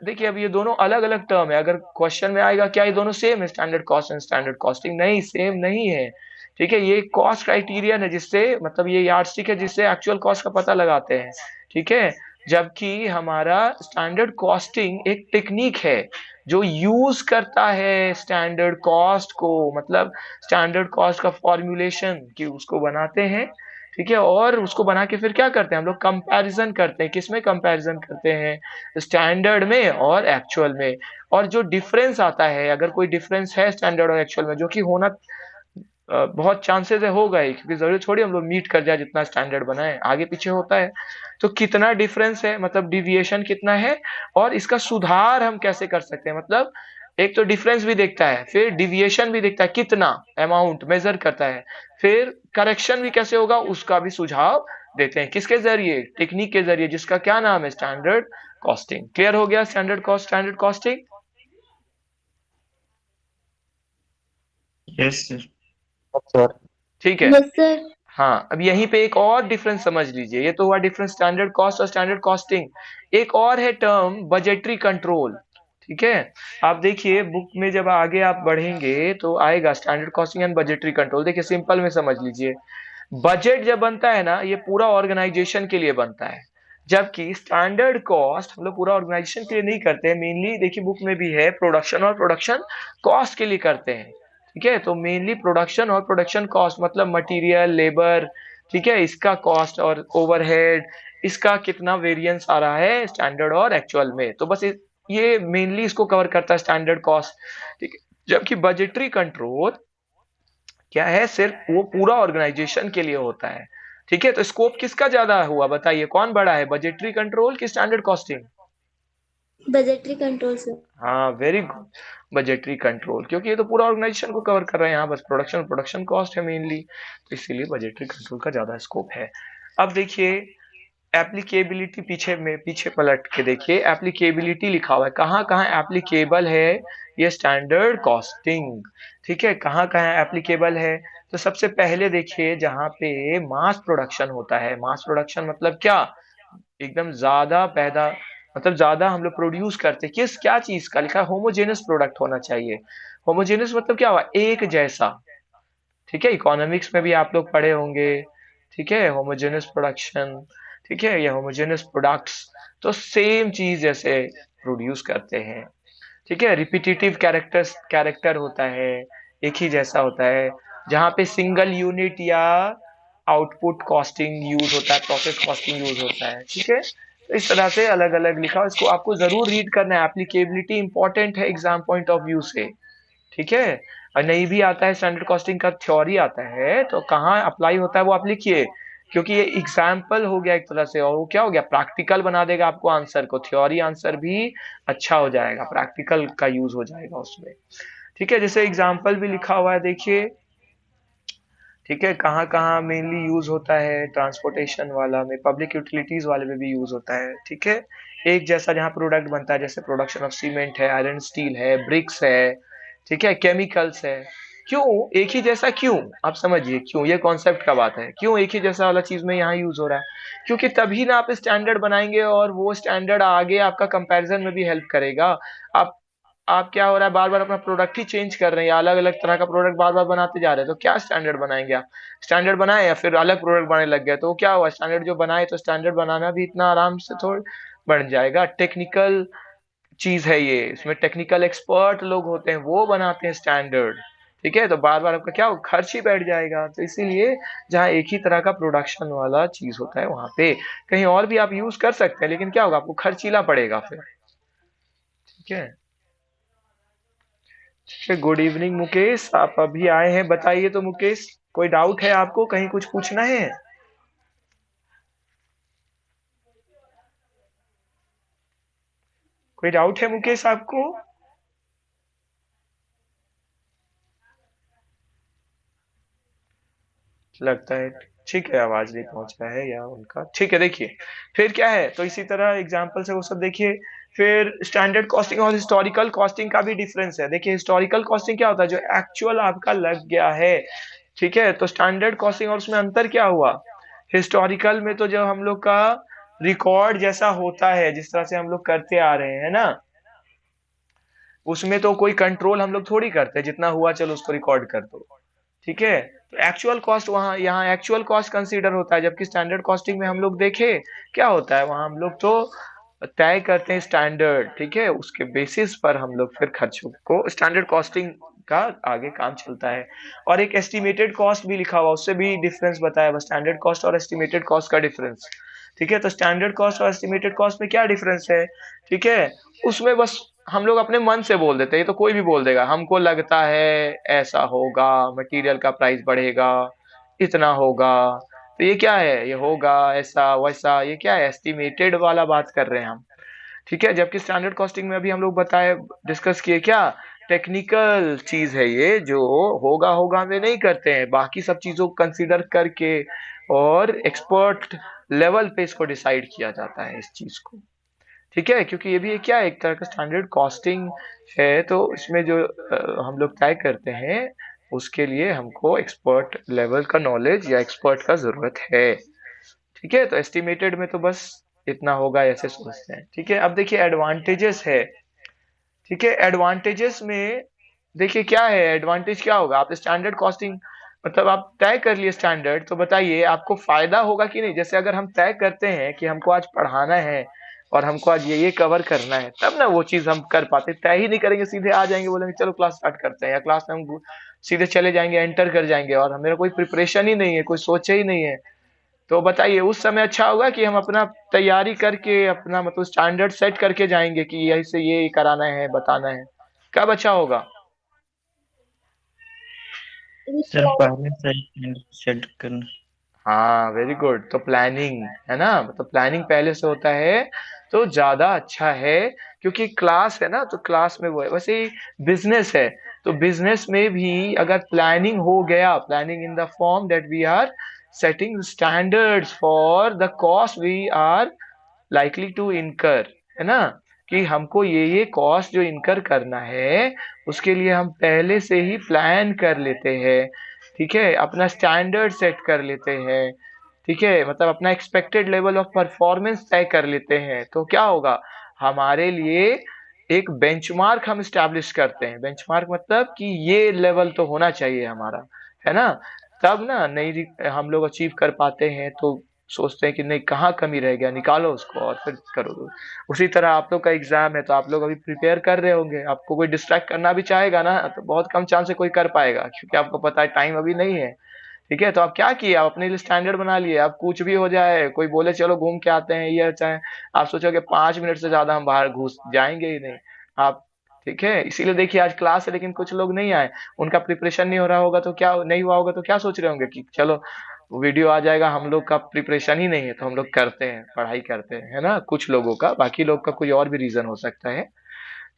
देखिए अब ये दोनों अलग अलग टर्म है। अगर क्वेश्चन में आएगा क्या ये दोनों सेम है, standard cost and standard costing, नहीं, सेम नहीं है। ठीक है, ये कॉस्ट क्राइटेरियन है, जिससे मतलब ये यार्डस्टिक है जिससे एक्चुअल कॉस्ट का पता लगाते हैं। ठीक है, जबकि हमारा स्टैंडर्ड कॉस्टिंग एक टेक्निक है जो यूज करता है स्टैंडर्ड कॉस्ट को, मतलब स्टैंडर्ड कॉस्ट का फॉर्मूलेशन कि उसको बनाते हैं। ठीक है, और उसको बना के फिर क्या करते हैं, हम लोग कंपैरिजन करते हैं। किसमें कंपैरिजन करते हैं, स्टैंडर्ड में और एक्चुअल में। और जो डिफरेंस आता है, अगर कोई डिफरेंस है स्टैंडर्ड और एक्चुअल में, जो कि होना बहुत चांसेस है होगा ही, क्योंकि जरूरी थोड़ी हम लोग मीट कर जाए जितना स्टैंडर्ड बनाए, आगे पीछे होता है। तो कितना डिफरेंस है, मतलब डिविएशन कितना है, और इसका सुधार हम कैसे कर सकते हैं, मतलब एक तो डिफरेंस भी देखता है, फिर डिविएशन भी देखता है, कितना अमाउंट मेजर करता है, फिर करेक्शन भी कैसे होगा उसका भी सुझाव देते हैं। किसके जरिए, टेक्निक के जरिए, जिसका क्या नाम है, स्टैंडर्ड कॉस्टिंग। क्लियर हो गया standard cost, standard costing? Yes sir. Sir. ठीक है, यस सर। हाँ, अब यहीं पे एक और डिफरेंस समझ लीजिए। ये तो हुआ डिफरेंस स्टैंडर्ड कॉस्ट और स्टैंडर्ड कॉस्टिंग। एक और है टर्म बजटरी कंट्रोल। ठीक है, आप देखिए बुक में जब आगे आप बढ़ेंगे तो आएगा standard costing and budgetary control. देखिए सिंपल में समझ लीजिए, बजट जब बनता है ना, ये पूरा ऑर्गेनाइजेशन के लिए बनता है, जबकि स्टैंडर्ड कॉस्ट हम लोग पूरा ऑर्गेनाइजेशन के लिए नहीं करते हैं। मेनली देखिए बुक में भी है, प्रोडक्शन और प्रोडक्शन कॉस्ट के लिए करते हैं। ठीक है, तो मेनली प्रोडक्शन और प्रोडक्शन कॉस्ट मतलब मटेरियल, लेबर, ठीक है, इसका कॉस्ट और ओवरहेड, इसका कितना वेरिएंस आ रहा है स्टैंडर्ड और एक्चुअल में, तो बस ये मेनली इसको कवर करता है स्टैंडर्ड कॉस्ट। ठीक है, जबकि बजटरी कंट्रोल क्या है, सिर्फ वो पूरा ऑर्गेनाइजेशन के लिए होता है। ठीक है, तो स्कोप किसका ज्यादा हुआ बताइए, कौन बड़ा है, बजटरी कंट्रोल की standard costing? Budgetary control sir. हाँ वेरी गुड, बजटरी कंट्रोल, क्योंकि ये तो पूरा ऑर्गेनाइजेशन को कवर कर रहे हैं, यहाँ बस प्रोडक्शन कॉस्ट है मेनली, तो इसीलिए बजटरी कंट्रोल का ज्यादा स्कोप है। अब देखिए एप्लीकेबिलिटी, पीछे पलट के देखिए, एप्लीकेबिलिटी लिखा हुआ है, कहाँ कहाँ एप्लीकेबल है ये स्टैंडर्ड कॉस्टिंग। ठीक है, कहाँ कहाँ एप्लीकेबल है, तो सबसे पहले देखिए जहाँ पे मास प्रोडक्शन होता है। मास प्रोडक्शन मतलब क्या, एकदम ज्यादा पैदा, मतलब ज्यादा हम लोग प्रोड्यूस करते हैं, किस क्या चीज का, लिखा है होमोजेनस प्रोडक्ट होना चाहिए। होमोजेनस मतलब क्या हुआ, एक जैसा। ठीक है, इकोनॉमिक्स में भी आप लोग पढ़े होंगे। ठीक है, होमोजेनस प्रोडक्शन, ठीक है, ये होमोजेनस प्रोडक्ट्स, तो सेम चीज जैसे प्रोड्यूस करते हैं। ठीक है, रिपीटिटिव कैरेक्टर होता है, एक ही जैसा होता है। जहाँ पे सिंगल यूनिट या आउटपुट कॉस्टिंग यूज होता है, प्रोसेस कॉस्टिंग यूज होता है। ठीक है, तो इस तरह से अलग अलग लिखा हो, इसको आपको जरूर रीड करना है, एप्लीकेबिलिटी इंपॉर्टेंट है एग्जाम पॉइंट ऑफ व्यू से। ठीक है, और नहीं भी आता है स्टैंडर्ड कॉस्टिंग का थ्योरी आता है तो कहाँ अप्लाई होता है वो आप लिखिए, क्योंकि ये एग्जाम्पल हो गया एक तरह से, और वो क्या हो गया, प्रैक्टिकल बना देगा आपको आंसर को। थ्योरी आंसर भी अच्छा हो जाएगा, प्रैक्टिकल का यूज हो जाएगा उसमें। ठीक है, जैसे एग्जाम्पल भी लिखा हुआ है देखिए। ठीक है, कहाँ कहाँ मेनली यूज होता है, ट्रांसपोर्टेशन वाला में, पब्लिक यूटिलिटीज वाले में भी यूज होता है। ठीक है, एक जैसा जहाँ प्रोडक्ट बनता है, जैसे प्रोडक्शन ऑफ सीमेंट है, आयरन स्टील है, ब्रिक्स है, ठीक है, केमिकल्स है। क्यों एक ही जैसा, क्यों आप समझिए, क्यों ये कॉन्सेप्ट का बात है, क्यों एक ही जैसा वाला चीज में यहाँ यूज हो रहा है, क्योंकि तभी ना आप स्टैंडर्ड बनाएंगे और वो स्टैंडर्ड आगे आपका कंपैरिजन में भी हेल्प करेगा। आप आप क्या हो रहा है, बार बार अपना प्रोडक्ट ही चेंज कर रहे हैं, या अलग अलग तरह का प्रोडक्ट बार बार बनाते जा रहे हैं, तो क्या स्टैंडर्ड बनाएंगे आप, स्टैंडर्ड बनाए या फिर अलग प्रोडक्ट बनाने लग गए, तो क्या हुआ, स्टैंडर्ड जो बनाए, तो स्टैंडर्ड बनाना भी इतना आराम से थोड़ा बन जाएगा। टेक्निकल चीज है ये, इसमें टेक्निकल एक्सपर्ट लोग होते हैं, वो बनाते हैं स्टैंडर्ड। ठीक है, तो बार बार आपका क्या खर्च ही बैठ जाएगा, तो इसीलिए जहाँ एक ही तरह का प्रोडक्शन वाला चीज होता है वहां पे कहीं और भी आप यूज कर सकते हैं, लेकिन क्या होगा, आपको खर्चीला पड़ेगा फिर। ठीक है, गुड इवनिंग मुकेश, आप अभी आए हैं, बताइए तो मुकेश, कोई डाउट है आपको, कहीं कुछ पूछना है? कोई डाउट है मुकेश आपको? लगता है, ठीक है, आवाज नहीं पहुंचा है या उनका, ठीक है। देखिए फिर क्या है, तो इसी तरह एग्जांपल से वो सब देखिए। फिर स्टैंडर्ड कॉस्टिंग और हिस्टोरिकल कॉस्टिंग का भी डिफरेंस है। देखिए हिस्टोरिकल कॉस्टिंग क्या होता है, जो एक्चुअल आपका लग गया है। ठीक है, तो स्टैंडर्ड कॉस्टिंग और उसमें अंतर क्या हुआ, हिस्टोरिकल में तो जो हम लोग का रिकॉर्ड जैसा होता है, जिस तरह से हम लोग करते आ रहे हैं ना, उसमें तो कोई कंट्रोल हम लोग थोड़ी करते, जितना हुआ चलो उसको रिकॉर्ड कर दो। ठीक है, तो एक्चुअल कॉस्ट वहाँ, यहाँ एक्चुअल कॉस्ट कंसीडर होता है, जबकि स्टैंडर्ड कॉस्टिंग में हम लोग देखे क्या होता है, वहां हम लोग तो तय करते हैं स्टैंडर्ड। ठीक है, उसके बेसिस पर हम लोग फिर खर्चों को, स्टैंडर्ड कॉस्टिंग का आगे काम चलता है। और एक एस्टिमेटेड कॉस्ट भी लिखा हुआ, उससे भी डिफरेंस बताया हुआ, स्टैंडर्ड कॉस्ट और एस्टिमेटेड कॉस्ट का डिफरेंस। ठीक है, तो स्टैंडर्ड कॉस्ट और एस्टिमेटेड कॉस्ट में क्या डिफरेंस है, ठीक है, उसमें बस हम लोग अपने मन से बोल देते हैं, ये तो कोई भी बोल देगा, हमको लगता है ऐसा होगा, मटेरियल का प्राइस बढ़ेगा, इतना होगा, तो ये क्या है, ये होगा ऐसा वैसा, ये क्या है, एस्टिमेटेड वाला बात कर रहे हैं हम। ठीक है, जबकि स्टैंडर्ड कॉस्टिंग में अभी हम लोग बताए, डिस्कस किए क्या, टेक्निकल चीज है ये, जो होगा होगा में नहीं करते हैं, बाकी सब चीजों को कंसीडर करके और एक्सपर्ट लेवल पे इसको डिसाइड किया जाता है इस चीज को। ठीक है, क्योंकि ये भी क्या है, एक तरह का स्टैंडर्ड कॉस्टिंग है, तो इसमें जो हम लोग तय करते हैं उसके लिए हमको एक्सपर्ट लेवल का नॉलेज या एक्सपर्ट का जरूरत है। ठीक है, तो एस्टिमेटेड में तो बस इतना होगा ऐसे सोचते हैं। ठीक है, अब देखिए एडवांटेजेस है। ठीक है, एडवांटेजेस में देखिए क्या है, एडवांटेज क्या होगा, आप स्टैंडर्ड कॉस्टिंग मतलब आप तय कर लिए स्टैंडर्ड, तो बताइए आपको फायदा होगा कि नहीं। जैसे अगर हम तय करते हैं कि हमको आज पढ़ाना है और हमको आज ये कवर करना है, तब ना वो चीज हम कर पाते। तय ही नहीं करेंगे, सीधे आ जाएंगे, बोलेंगे चलो क्लास स्टार्ट करते हैं, या क्लास में हम सीधे चले जाएंगे, एंटर कर जाएंगे, और हमें कोई प्रिपरेशन ही नहीं है, कोई सोचे ही नहीं है। तो बताइए उस समय अच्छा होगा कि हम अपना तैयारी करके अपना मतलब स्टैंडर्ड सेट करके जाएंगे कि यही से ये कराना है, बताना है, कब अच्छा होगा। सर पहले से ही सेट करना। हाँ वेरी गुड, तो प्लानिंग है ना, तो प्लानिंग पहले से होता है तो ज्यादा अच्छा है। क्योंकि क्लास है ना, तो क्लास में वो है। वैसे ही बिजनेस है, तो बिजनेस में भी अगर प्लानिंग हो गया, planning in the form that we are setting standards for the cost we are likely to incur, है ना, कि हमको ये कॉस्ट जो इनकर करना है उसके लिए हम पहले से ही प्लान कर लेते हैं। ठीक है, अपना स्टैंडर्ड सेट कर लेते हैं। ठीक है, मतलब अपना एक्सपेक्टेड लेवल ऑफ परफॉर्मेंस तय कर लेते हैं, तो क्या होगा हमारे लिए एक बेंचमार्क हम स्टैब्लिश करते हैं। बेंचमार्क मतलब कि ये लेवल तो होना चाहिए हमारा, है ना। तब ना नहीं हम लोग अचीव कर पाते हैं तो सोचते हैं कि नहीं कहाँ कमी रह गया, निकालो उसको और फिर करो। उसी तरह आप लोग का एग्जाम है तो आप लोग अभी प्रिपेयर कर रहे होंगे, आपको कोई डिस्ट्रैक्ट करना भी चाहेगा ना तो बहुत कम चांस है कोई कर पाएगा, क्योंकि आपको पता है टाइम अभी नहीं है। ठीक है, तो आप क्या किए, आप अपने लिए स्टैंडर्ड बना लिए, आप कुछ भी हो जाए, कोई बोले चलो घूम के आते हैं ये चाहे, आप सोचोगे 5 मिनट से ज्यादा हम बाहर घुस जाएंगे ही नहीं आप। ठीक है, इसीलिए देखिए आज क्लास है लेकिन कुछ लोग नहीं आए, उनका प्रिपरेशन नहीं हो रहा होगा तो क्या नहीं हुआ होगा, तो क्या सोच रहे होंगे कि चलो वीडियो आ जाएगा, हम लोग का प्रिपरेशन ही नहीं है तो हम लोग करते हैं, पढ़ाई करते हैं, है ना। कुछ लोगों का, बाकी लोग का कोई और भी रीजन हो सकता है।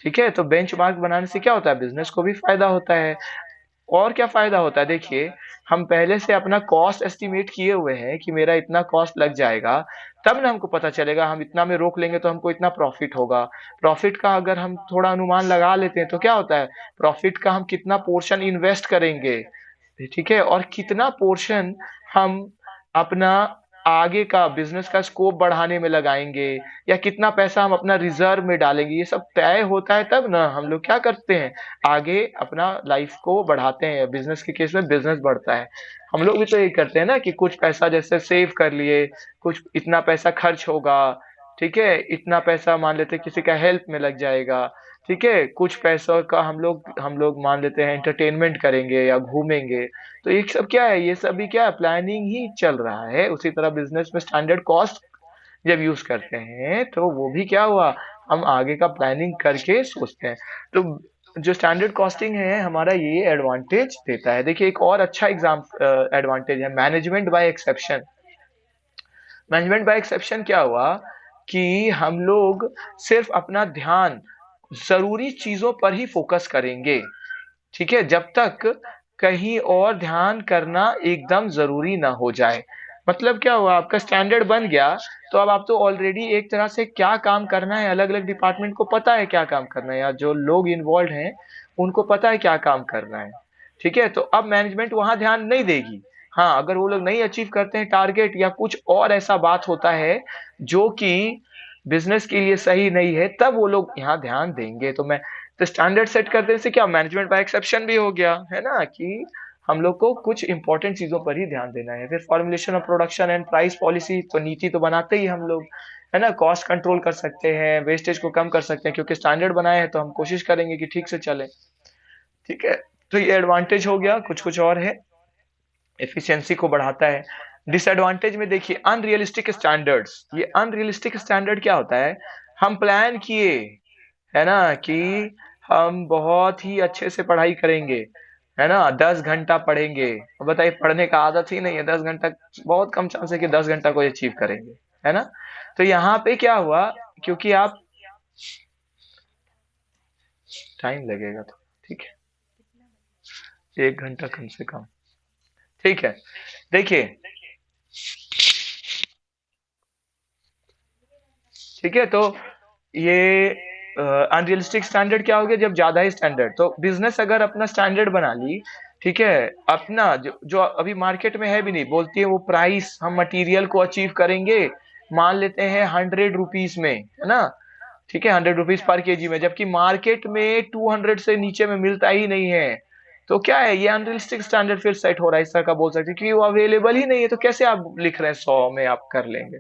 ठीक है, तो बेंचमार्क बनाने से क्या होता है, बिजनेस को भी फायदा होता है। और क्या फायदा होता है, देखिए हम पहले से अपना कॉस्ट एस्टिमेट किए हुए हैं कि मेरा इतना कॉस्ट लग जाएगा, तब ना हमको पता चलेगा हम इतना में रोक लेंगे तो हमको इतना प्रॉफिट होगा। प्रॉफिट का अगर हम थोड़ा अनुमान लगा लेते हैं तो क्या होता है, प्रॉफिट का हम कितना पोर्शन इन्वेस्ट करेंगे, ठीक है, और कितना पोर्शन हम अपना आगे का बिजनेस का स्कोप बढ़ाने में लगाएंगे, या कितना पैसा हम अपना रिजर्व में डालेंगे, ये सब तय होता है तब ना हम लोग क्या करते हैं, आगे अपना लाइफ को बढ़ाते हैं। बिजनेस के केस में बिजनेस बढ़ता है। हम लोग भी तो यही करते हैं ना कि कुछ पैसा जैसे सेव कर लिए, कुछ इतना पैसा खर्च होगा, ठीक है, इतना पैसा मान लेते हैं किसी का हेल्प में लग जाएगा। ठीक है, कुछ पैसों का हम लोग मान लेते हैं एंटरटेनमेंट करेंगे या घूमेंगे। तो ये सब क्या है, ये सब भी क्या है, प्लानिंग ही चल रहा है। उसी तरह बिजनेस में स्टैंडर्ड कॉस्ट जब यूज करते हैं तो वो भी क्या हुआ, हम आगे का प्लानिंग करके सोचते हैं। तो जो स्टैंडर्ड कॉस्टिंग है हमारा ये एडवांटेज देता है। देखिए एक और अच्छा एग्जाम एडवांटेज है management by exception. Management by exception क्या हुआ कि हम लोग सिर्फ अपना ध्यान जरूरी चीजों पर ही फोकस करेंगे। ठीक है, जब तक कहीं और ध्यान करना एकदम जरूरी ना हो जाए। मतलब क्या हुआ, आपका स्टैंडर्ड बन गया तो अब आप तो ऑलरेडी एक तरह से क्या काम करना है, अलग अलग डिपार्टमेंट को पता है क्या काम करना है, या जो लोग इन्वॉल्व हैं उनको पता है क्या काम करना है। ठीक है, तो अब मैनेजमेंट वहां ध्यान नहीं देगी। हाँ, अगर वो लोग नहीं अचीव करते हैं टारगेट या कुछ और ऐसा बात होता है जो कि बिजनेस के लिए सही नहीं है, तब वो लोग यहाँ ध्यान देंगे। तो स्टैंडर्ड सेट कर देने से क्या मैनेजमेंट बाय एक्सेप्शन भी हो गया, है ना, कि हम लोग को कुछ इंपॉर्टेंट चीजों पर ही ध्यान देना है। फिर formulation of production and price policy, तो नीति तो बनाते ही हम लोग, है ना, कॉस्ट कंट्रोल कर सकते हैं, वेस्टेज को कम कर सकते हैं, क्योंकि स्टैंडर्ड बनाए हैं तो हम कोशिश करेंगे कि ठीक से चले। ठीक है, तो ये एडवांटेज हो गया। कुछ कुछ और है, एफिशिएंसी को बढ़ाता है। डिसएडवांटेज में देखिए अनरियलिस्टिक स्टैंडर्ड्स। ये अनरियलिस्टिक स्टैंडर्ड क्या होता है, हम प्लान किए, है ना, कि हम बहुत ही अच्छे से पढ़ाई करेंगे, है ना, 10 घंटा पढ़ेंगे। अब बताइए पढ़ने का आदत ही नहीं है, 10 घंटा बहुत कम चांस है कि 10 घंटा को अचीव करेंगे, है ना। तो यहाँ पे क्या हुआ, क्योंकि आप टाइम लगेगा तो ठीक है, 1 घंटा कम से कम। ठीक है, देखिए ठीक है, तो ये अनरियलिस्टिक स्टैंडर्ड क्या हो गया, जब ज्यादा ही स्टैंडर्ड, तो बिजनेस अगर अपना स्टैंडर्ड बना ली ठीक है, अपना जो जो अभी मार्केट में है भी नहीं, बोलती है वो प्राइस हम मटेरियल को अचीव करेंगे, मान लेते हैं 100 रुपीज में, है ना, ठीक है, 100 रुपीज पर केजी में, जबकि मार्केट में 200 से नीचे में मिलता ही नहीं है। तो क्या है, ये अनरियलिस्टिक स्टैंडर्ड फिर सेट हो रहा है, इस तरह का बोल सकते हैं, क्योंकि वो अवेलेबल ही नहीं है, तो कैसे आप लिख रहे हैं 100 में आप कर लेंगे।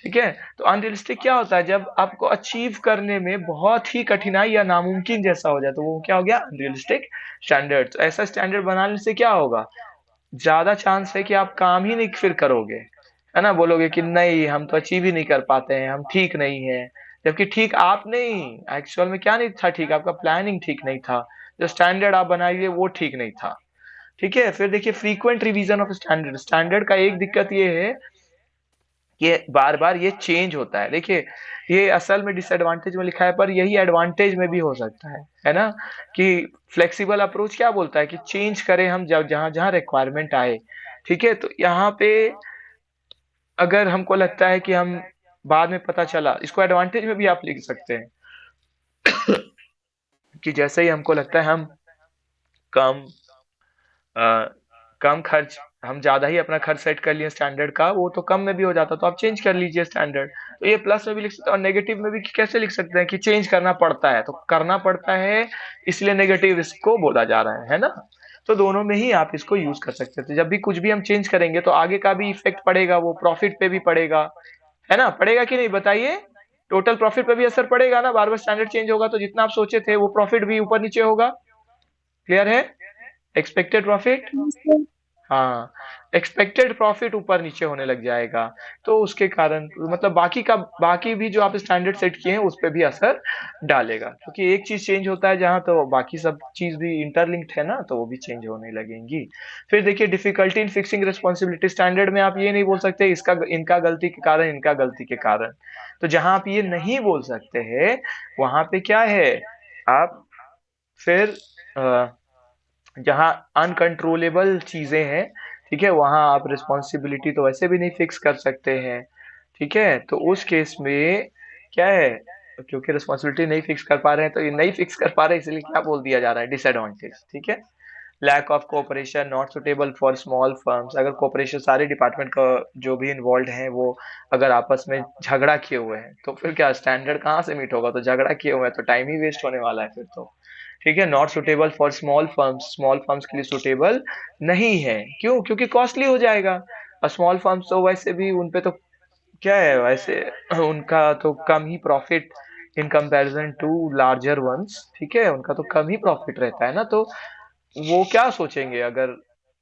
ठीक है, तो अनरियलिस्टिक क्या होता है, जब आपको अचीव करने में बहुत ही कठिनाई या नामुमकिन जैसा हो जाए, तो वो क्या हो गया, अनरियलिस्टिक स्टैंडर्ड। तो ऐसा स्टैंडर्ड बनाने से क्या होगा, ज्यादा चांस है कि आप काम ही नहीं फिर करोगे, है ना, बोलोगे कि नहीं हम तो अचीव ही नहीं कर पाते हैं, हम ठीक नहीं है। जबकि ठीक आप नहीं, एक्चुअल में क्या नहीं था ठीक, आपका प्लानिंग ठीक नहीं था, जो स्टैंडर्ड आप बनाइए वो ठीक नहीं था। ठीक है, फिर देखिए frequent revision of standard. Standard का एक दिक्कत ये है कि बार बार ये चेंज होता है। देखिए ये असल में डिसएडवांटेज में लिखा है, पर यही एडवांटेज में भी हो सकता है ना, कि फ्लेक्सिबल अप्रोच क्या बोलता है कि चेंज करें हम जब जहां जहां रिक्वायरमेंट आए। ठीक है, तो यहाँ पे अगर हमको लगता है कि हम बाद में पता चला, इसको एडवांटेज में भी आप लिख सकते हैं कि जैसे ही हमको लगता है हम कम अ, कम खर्च, हम ज्यादा ही अपना खर्च सेट कर लिए स्टैंडर्ड का, वो तो कम में भी हो जाता, तो आप चेंज कर लीजिए स्टैंडर्ड। तो ये प्लस में भी लिख सकते हैं, और नेगेटिव में भी कैसे लिख सकते हैं कि चेंज करना पड़ता है, तो करना पड़ता है इसलिए नेगेटिव इसको बोला जा रहा है ना। तो दोनों में ही आप इसको यूज कर सकते थे, जब भी कुछ भी हम चेंज करेंगे तो आगे का भी इफेक्ट पड़ेगा, वो प्रॉफिट पे भी पड़ेगा, है ना, पड़ेगा कि नहीं बताइए, टोटल प्रॉफिट पे भी असर पड़ेगा ना, बार बार स्टैंडर्ड चेंज होगा तो जितना आप सोचे थे वो प्रॉफिट भी ऊपर नीचे होगा। क्लियर है, एक्सपेक्टेड प्रॉफिट, हाँ, एक्सपेक्टेड प्रॉफिट ऊपर नीचे होने लग जाएगा, तो उसके कारण मतलब बाकी भी जो आप स्टैंडर्ड सेट किए हैं उस पर भी असर डालेगा, क्योंकि एक चीज चेंज होता है जहां, तो बाकी सब चीज भी इंटरलिंक्ड है ना, तो वो भी चेंज होने लगेंगी। फिर देखिए difficulty in fixing responsibility. Standard में आप ये नहीं बोल सकते इसका इनका गलती के कारण, इनका गलती के कारण, तो जहां आप ये नहीं बोल सकते हैं वहां पे क्या है, आप फिर जहाँ अनकंट्रोलेबल चीजें हैं, ठीक है, वहां आप रिस्पॉन्सिबिलिटी तो वैसे भी नहीं फिक्स कर सकते हैं। ठीक है, तो उस केस में क्या है, क्योंकि रिस्पॉन्सिबिलिटी नहीं फिक्स कर पा रहे हैं, तो ये नहीं फिक्स कर पा रहे हैं, इसलिए क्या बोल दिया जा रहा है, डिसएडवांटेज। ठीक है, lack of cooperation, not suitable for small firms. अगर कोऑपरेशन सारे डिपार्टमेंट का जो भी इन्वॉल्व हैं वो अगर आपस में झगड़ा किए हुए हैं, तो फिर क्या स्टैंडर्ड कहाँ से मीट होगा, तो झगड़ा किए हुए हैं तो टाइम ही वेस्ट होने वाला है फिर तो। ठीक है, not suitable for small firms, small firms के लिए सुटेबल नहीं है, क्यों, क्योंकि कॉस्टली हो जाएगा, और स्मॉल फर्म्स तो वैसे भी उनपे तो क्या है, वैसे उनका तो कम ही profit in comparison to larger ones. ठीक है, उनका तो कम ही प्रॉफिट रहता है ना, तो वो क्या सोचेंगे, अगर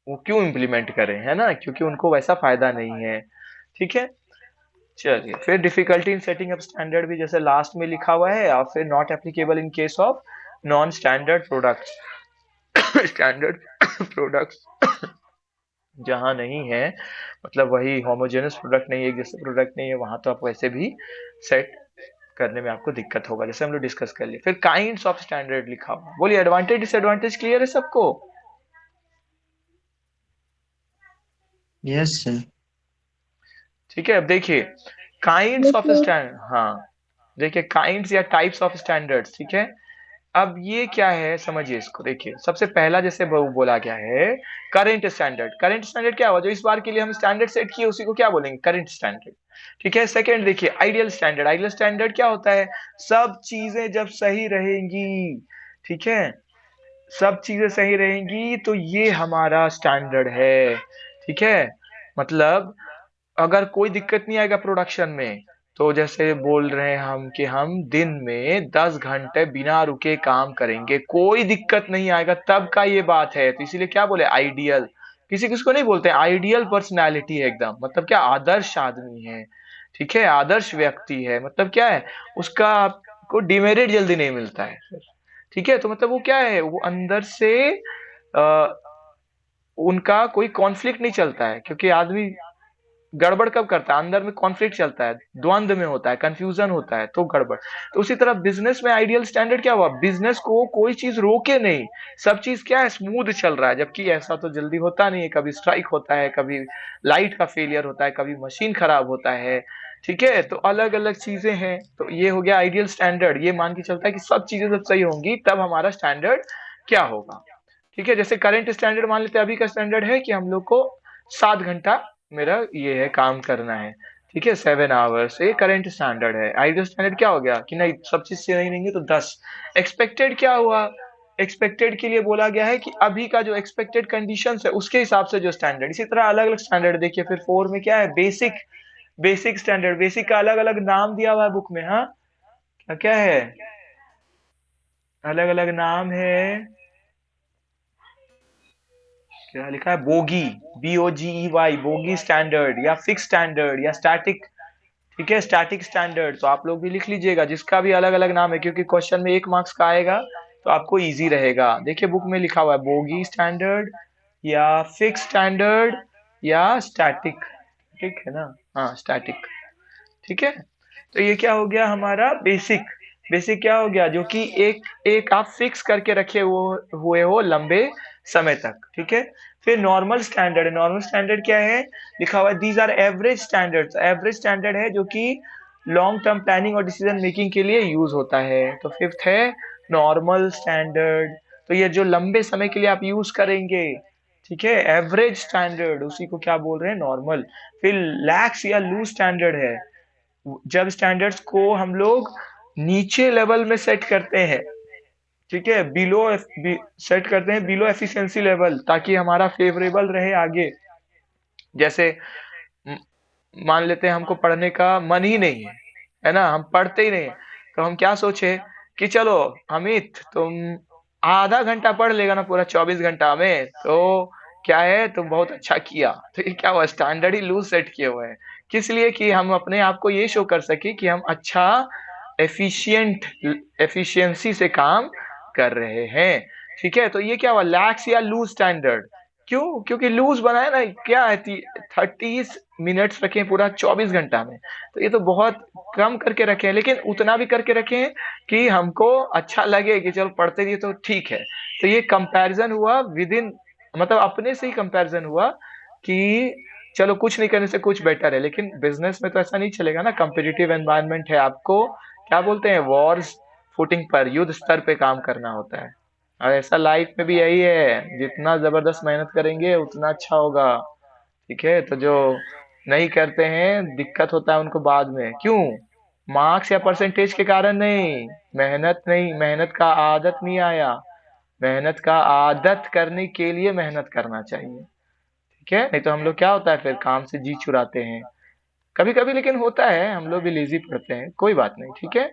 वो क्यों इम्प्लीमेंट करें, है ना, क्योंकि उनको वैसा फायदा नहीं है। ठीक है, चलिए फिर difficulty in setting up standard भी जैसे लास्ट में लिखा हुआ है, और फिर not applicable in case of non standard products. Standard products जहां नहीं है, मतलब वही होमोजेनस प्रोडक्ट नहीं है, एक जैसे प्रोडक्ट नहीं है, वहां तो आप वैसे भी सेट करने में आपको दिक्कत होगा, जैसे हम लोग डिस्कस कर लिए। फिर काइंड्स ऑफ स्टैंडर्ड लिखा हुआ, बोलिए एडवांटेज डिसएडवांटेज क्लियर है सबको। Yes sir. ठीक है, अब देखिए काइंड्स ऑफ स्टैंडर्ड, हाँ, देखिए काइंड्स या टाइप्स ऑफ स्टैंडर्ड्स। ठीक है, अब ये क्या है समझिए इसको, देखिए सबसे पहला जैसे बोला गया है करंट स्टैंडर्ड। करंट स्टैंडर्ड क्या हुआ, जो इस बार के लिए हम स्टैंडर्ड सेट किए उसी को क्या बोलेंगे, करंट स्टैंडर्ड। ठीक है, सेकंड देखिए आइडियल स्टैंडर्ड। आइडियल स्टैंडर्ड क्या होता है, सब चीजें जब सही रहेंगी, ठीक है, सब चीजें सही रहेंगी तो ये हमारा स्टैंडर्ड है। ठीक है, मतलब अगर कोई दिक्कत नहीं आएगा प्रोडक्शन में, तो जैसे बोल रहे हैं हम कि हम दिन में 10 घंटे बिना रुके काम करेंगे, कोई दिक्कत नहीं आएगा, तब का ये बात है, तो इसीलिए क्या बोले आइडियल। किसी किसको नहीं बोलते आइडियल पर्सनालिटी है एकदम, मतलब क्या आदर्श आदमी है। ठीक है, आदर्श व्यक्ति है, मतलब क्या है, उसका आपको डिमेरिट जल्दी नहीं मिलता है फिर। ठीक है, तो मतलब वो क्या है, वो अंदर से आ, उनका कोई कॉन्फ्लिक्ट नहीं चलता है, क्योंकि आदमी गड़बड़ कब करता है, अंदर में कॉन्फ्लिक्ट चलता है, द्वंद में होता है, कंफ्यूजन होता है, तो गड़बड़। तो उसी तरह बिजनेस में आइडियल स्टैंडर्ड क्या हुआ, बिजनेस को कोई चीज रोके नहीं, सब चीज क्या है स्मूथ चल रहा है, जबकि ऐसा तो जल्दी होता नहीं है, कभी स्ट्राइक होता है, कभी लाइट का फेलियर होता है, कभी मशीन खराब होता है। ठीक है, तो अलग अलग चीजें हैं, तो ये हो गया आइडियल स्टैंडर्ड, ये मान के चलता है कि सब चीजें जब सही होंगी तब हमारा स्टैंडर्ड क्या होगा। ठीक है, जैसे करंट स्टैंडर्ड मान लेते हैं, अभी का स्टैंडर्ड है कि हम लोग को 7 घंटा मेरा ये है काम करना है, ठीक है, 7 आवर्स, ये करंट स्टैंडर्ड है। आइडियल स्टैंडर्ड क्या हो गया कि नहीं सब चीज से नहीं लेंगे तो 10। एक्सपेक्टेड क्या हुआ, एक्सपेक्टेड के लिए बोला गया है कि अभी का जो एक्सपेक्टेड कंडीशन है उसके हिसाब से जो स्टैंडर्ड। इसी तरह अलग अलग स्टैंडर्ड देखिए, फिर 4 में क्या है, बेसिक, बेसिक स्टैंडर्ड, बेसिक का अलग अलग नाम दिया हुआ है बुक में। हाँ, क्या क्या है, अलग अलग नाम है, क्या लिखा है, बोगी, BOGEY, बोगी स्टैंडर्ड, या फिक्स स्टैंडर्ड, या स्टैटिक, ठीक है, स्टैटिक स्टैंडर्ड। तो आप लोग भी लिख लीजिएगा, जिसका भी अलग अलग नाम है, क्योंकि क्वेश्चन में 1 मार्क्स का आएगा तो आपको इजी रहेगा। देखिए बुक में लिखा हुआ है बोगी स्टैंडर्ड, या फिक्स स्टैंडर्ड, या स्टैटिक, ठीक है ना, हाँ स्टैटिक, ठीक है। तो ये क्या हो गया हमारा बेसिक। बेसिक क्या हो गया, जो कि एक एक आप फिक्स करके रखे हुए हो लंबे समय तक, ठीक है। फिर नॉर्मल स्टैंडर्ड है, नॉर्मल स्टैंडर्ड क्या है, लिखा हुआ है these are average standards. Average standard है जो कि लॉन्ग टर्म प्लानिंग और डिसीजन मेकिंग के लिए यूज होता है। तो फिफ्थ है नॉर्मल स्टैंडर्ड, तो ये जो लंबे समय के लिए आप यूज करेंगे, ठीक है, एवरेज स्टैंडर्ड, उसी को क्या बोल रहे हैं, नॉर्मल। फिर लैक्स या लूज स्टैंडर्ड है, जब स्टैंडर्ड्स को हम लोग नीचे लेवल में सेट करते हैं, ठीक है, बिलो सेट करते हैं बिलो एफिशिएंसी लेवल, ताकि हमारा फेवरेबल रहे आगे। जैसे म- मान लेते हैं हमको पढ़ने का मन ही नहीं है ना, हम पढ़ते ही नहीं हैं, तो हम क्या सोचे कि चलो अमित तुम आधा घंटा पढ़ लेगा ना पूरा 24 घंटा में, तो क्या है तुम बहुत अच्छा किया। तो ये क्या हुआ, स्टैंडर्ड ही लूज सेट किए हुए हैं। किस लिए, कि हम अपने आप को ये शो कर सके कि हम अच्छा एफिशिएंट एफिशिएंसी से काम कर रहे हैं, ठीक है। तो ये क्या हुआ, लैक्स या लूज स्टैंडर्ड। क्यों, क्योंकि लूज बनाया ना, क्या है 30 मिनट्स रखे हैं पूरा 24 घंटा में, तो ये तो बहुत कम करके रखे हैं, लेकिन उतना भी करके रखे हैं कि हमको अच्छा लगे कि चलो पढ़ते रहिए तो ठीक है। तो ये कंपैरिजन हुआ विद इन, मतलब अपने से ही कंपैरिजन हुआ कि चलो कुछ नहीं करने से कुछ बेटर है। लेकिन बिजनेस में तो ऐसा नहीं चलेगा ना, कंपिटिटिव एनवायरनमेंट है, आपको क्या बोलते हैं, वॉर्स फुटिंग पर, युद्ध स्तर पे काम करना होता है। और ऐसा लाइफ में भी यही है, जितना जबरदस्त मेहनत करेंगे उतना अच्छा होगा, ठीक है। तो जो नहीं करते हैं दिक्कत होता है उनको बाद में, क्यों, मार्क्स या परसेंटेज के कारण नहीं, मेहनत नहीं, मेहनत का आदत नहीं आया, मेहनत का आदत करने के लिए मेहनत करना चाहिए, ठीक है। नहीं तो हम लोग क्या होता है, फिर काम से जी चुराते हैं कभी कभी, लेकिन होता है, हम लोग भी लेजी पढ़ते हैं, कोई बात नहीं, ठीक है।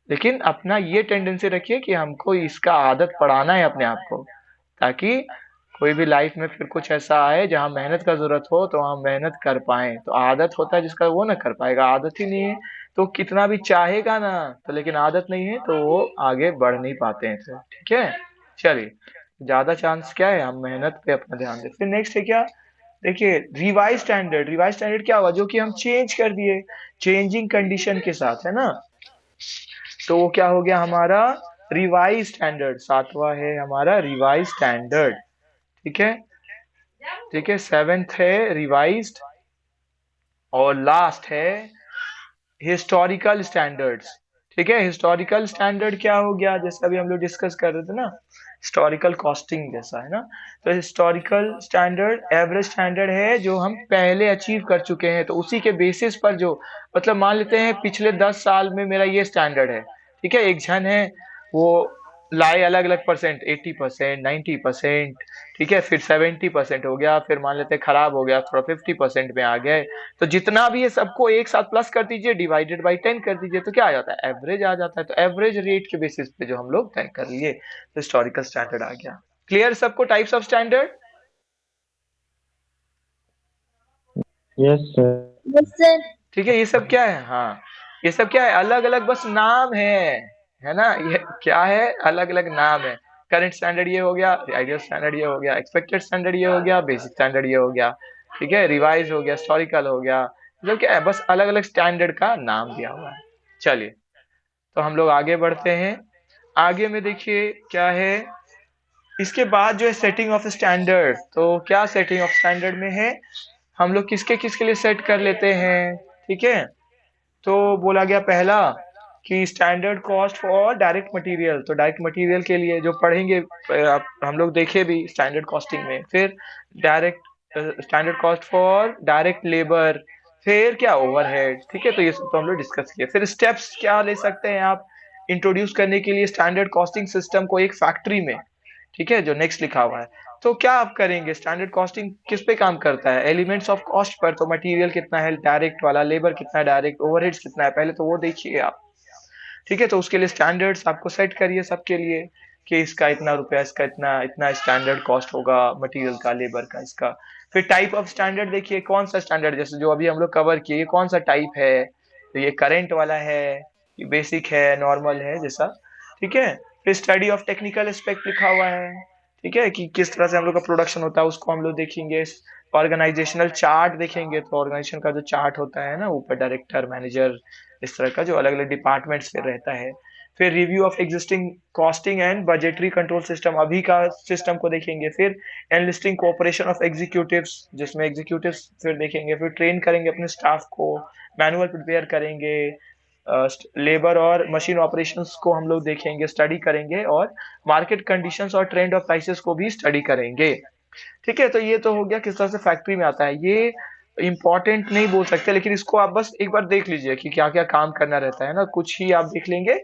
लेकिन अपना ये टेंडेंसी रखिए कि हमको इसका आदत पड़ाना है अपने आप को, ताकि कोई भी लाइफ में फिर कुछ ऐसा आए जहाँ मेहनत का जरूरत हो तो हम मेहनत कर पाए। तो आदत होता है जिसका, वो ना कर पाएगा, आदत ही नहीं है तो कितना भी चाहेगा ना, तो लेकिन आदत नहीं है तो वो आगे बढ़ नहीं पाते हैं फिर, ठीक है। चलिए, ज्यादा चांस क्या है, हम मेहनत पे अपना ध्यान दें। फिर नेक्स्ट है क्या, देखिए रिवाइज स्टैंडर्ड। रिवाइज स्टैंडर्ड क्या हुआ, जो कि हम चेंज कर दिए चेंजिंग कंडीशन के साथ, है ना। तो वो क्या हो गया हमारा रिवाइज स्टैंडर्ड, सातवां है हमारा रिवाइज स्टैंडर्ड, ठीक है, ठीक है। सेवेंथ है रिवाइज्ड, और लास्ट है हिस्टोरिकल स्टैंडर्ड्स, ठीक है। हिस्टोरिकल स्टैंडर्ड क्या हो गया, जैसे अभी हम लोग डिस्कस कर रहे थे ना, हिस्टोरिकल कॉस्टिंग जैसा, है ना। तो हिस्टोरिकल स्टैंडर्ड एवरेज स्टैंडर्ड है जो हम पहले अचीव कर चुके हैं, तो उसी के बेसिस पर जो, मतलब मान लेते हैं पिछले 10 साल में मेरा ये स्टैंडर्ड है, ठीक है। एक जन है वो लाए अलग अलग परसेंट, 80%, 90%, ठीक है, फिर 70% हो गया, फिर मान लेते हैं खराब हो गया थोड़ा 50% में आ गए, तो जितना भी ये सबको एक साथ प्लस कर दीजिए, डिवाइडेड बाई 10 कर दीजिए, तो क्या आ जाता है, एवरेज आ जाता है। तो एवरेज रेट के बेसिस पे जो हम लोग तय कर लिए, तो हिस्टोरिकल स्टैंडर्ड आ गया। क्लियर सबको types of standard, yes sir. Yes sir. ठीक है। ये सब क्या है, हाँ ये सब क्या है, अलग अलग बस नाम है ना, ये क्या है, अलग अलग नाम है। करंट स्टैंडर्ड ये हो गया, आइडियल स्टैंडर्ड ये हो गया, एक्सपेक्टेड स्टैंडर्ड ये हो गया, बेसिक स्टैंडर्ड ये हो गया, ठीक है, रिवाइज हो गया, हिस्टोरिकल हो गया, मतलब क्या है, बस अलग अलग स्टैंडर्ड का नाम दिया हुआ है। चलिए, तो हम लोग आगे बढ़ते हैं। आगे में देखिए क्या है, इसके बाद जो है सेटिंग ऑफ स्टैंडर्ड। तो क्या सेटिंग ऑफ स्टैंडर्ड में है, हम लोग किसके किसके लिए सेट कर लेते हैं, ठीक है। तो बोला गया पहला कि standard cost for direct material, तो डायरेक्ट मटेरियल के लिए जो पढ़ेंगे हम लोग देखे भी स्टैंडर्ड कॉस्टिंग में, फिर direct standard cost for direct labour, फिर क्या ओवरहेड, ठीक है। तो ये सब तो हम लोग डिस्कस किए। फिर स्टेप्स क्या ले सकते हैं आप इंट्रोड्यूस करने के लिए स्टैंडर्ड कॉस्टिंग सिस्टम को एक फैक्ट्री में, ठीक है, जो नेक्स्ट लिखा हुआ है। तो क्या आप करेंगे, स्टैंडर्ड कॉस्टिंग किस पे काम करता है, एलिमेंट्स ऑफ कॉस्ट पर। तो मटेरियल कितना है डायरेक्ट वाला, लेबर कितना है डायरेक्ट, ओवरहेड्स कितना है, पहले तो वो देखिए आप, ठीक है। तो उसके लिए स्टैंडर्ड्स आपको सेट करिए सबके लिए कि इसका इतना रुपया, इसका इतना इतना स्टैंडर्ड कॉस्ट होगा मटेरियल का, लेबर का, इसका। फिर टाइप ऑफ स्टैंडर्ड देखिए, कौन सा स्टैंडर्ड, जैसे जो अभी हम लोग कवर किए, ये कौन सा टाइप है, तो ये करंट वाला है, ये बेसिक है, नॉर्मल है, जैसा, ठीक है। फिर स्टडी ऑफ टेक्निकल एस्पेक्ट लिखा हुआ है, ठीक है, कि किस तरह से हम लोग का प्रोडक्शन होता है उसको हम लोग देखेंगे। ऑर्गेनाइजेशनल चार्ट देखेंगे, तो ऑर्गेनाइजेशन का जो चार्ट होता है ना, ऊपर डायरेक्टर, मैनेजर, इस तरह का जो अलग अलग डिपार्टमेंट्स पे रहता है। फिर review of existing costing and budgetary control system, अभी का सिस्टम को देखेंगे। फिर एनलिस्टिंग कोऑपरेशन ऑफ एग्जीक्यूटिव्स, जिसमें एग्जीक्यूटिव्स फिर देखेंगे। फिर ट्रेन करेंगे अपने स्टाफ को, मैनुअल प्रिपेयर करेंगे, लेबर और मशीन ऑपरेशंस को हम लोग देखेंगे, स्टडी करेंगे, और मार्केट कंडीशंस और ट्रेंड ऑफ प्राइसेस को भी स्टडी करेंगे, ठीक है। तो ये तो हो गया किस तरह से फैक्ट्री में आता है। ये इंपॉर्टेंट नहीं बोल सकते, लेकिन इसको आप बस एक बार देख लीजिए कि क्या क्या काम करना रहता है ना, कुछ ही आप देख लेंगे,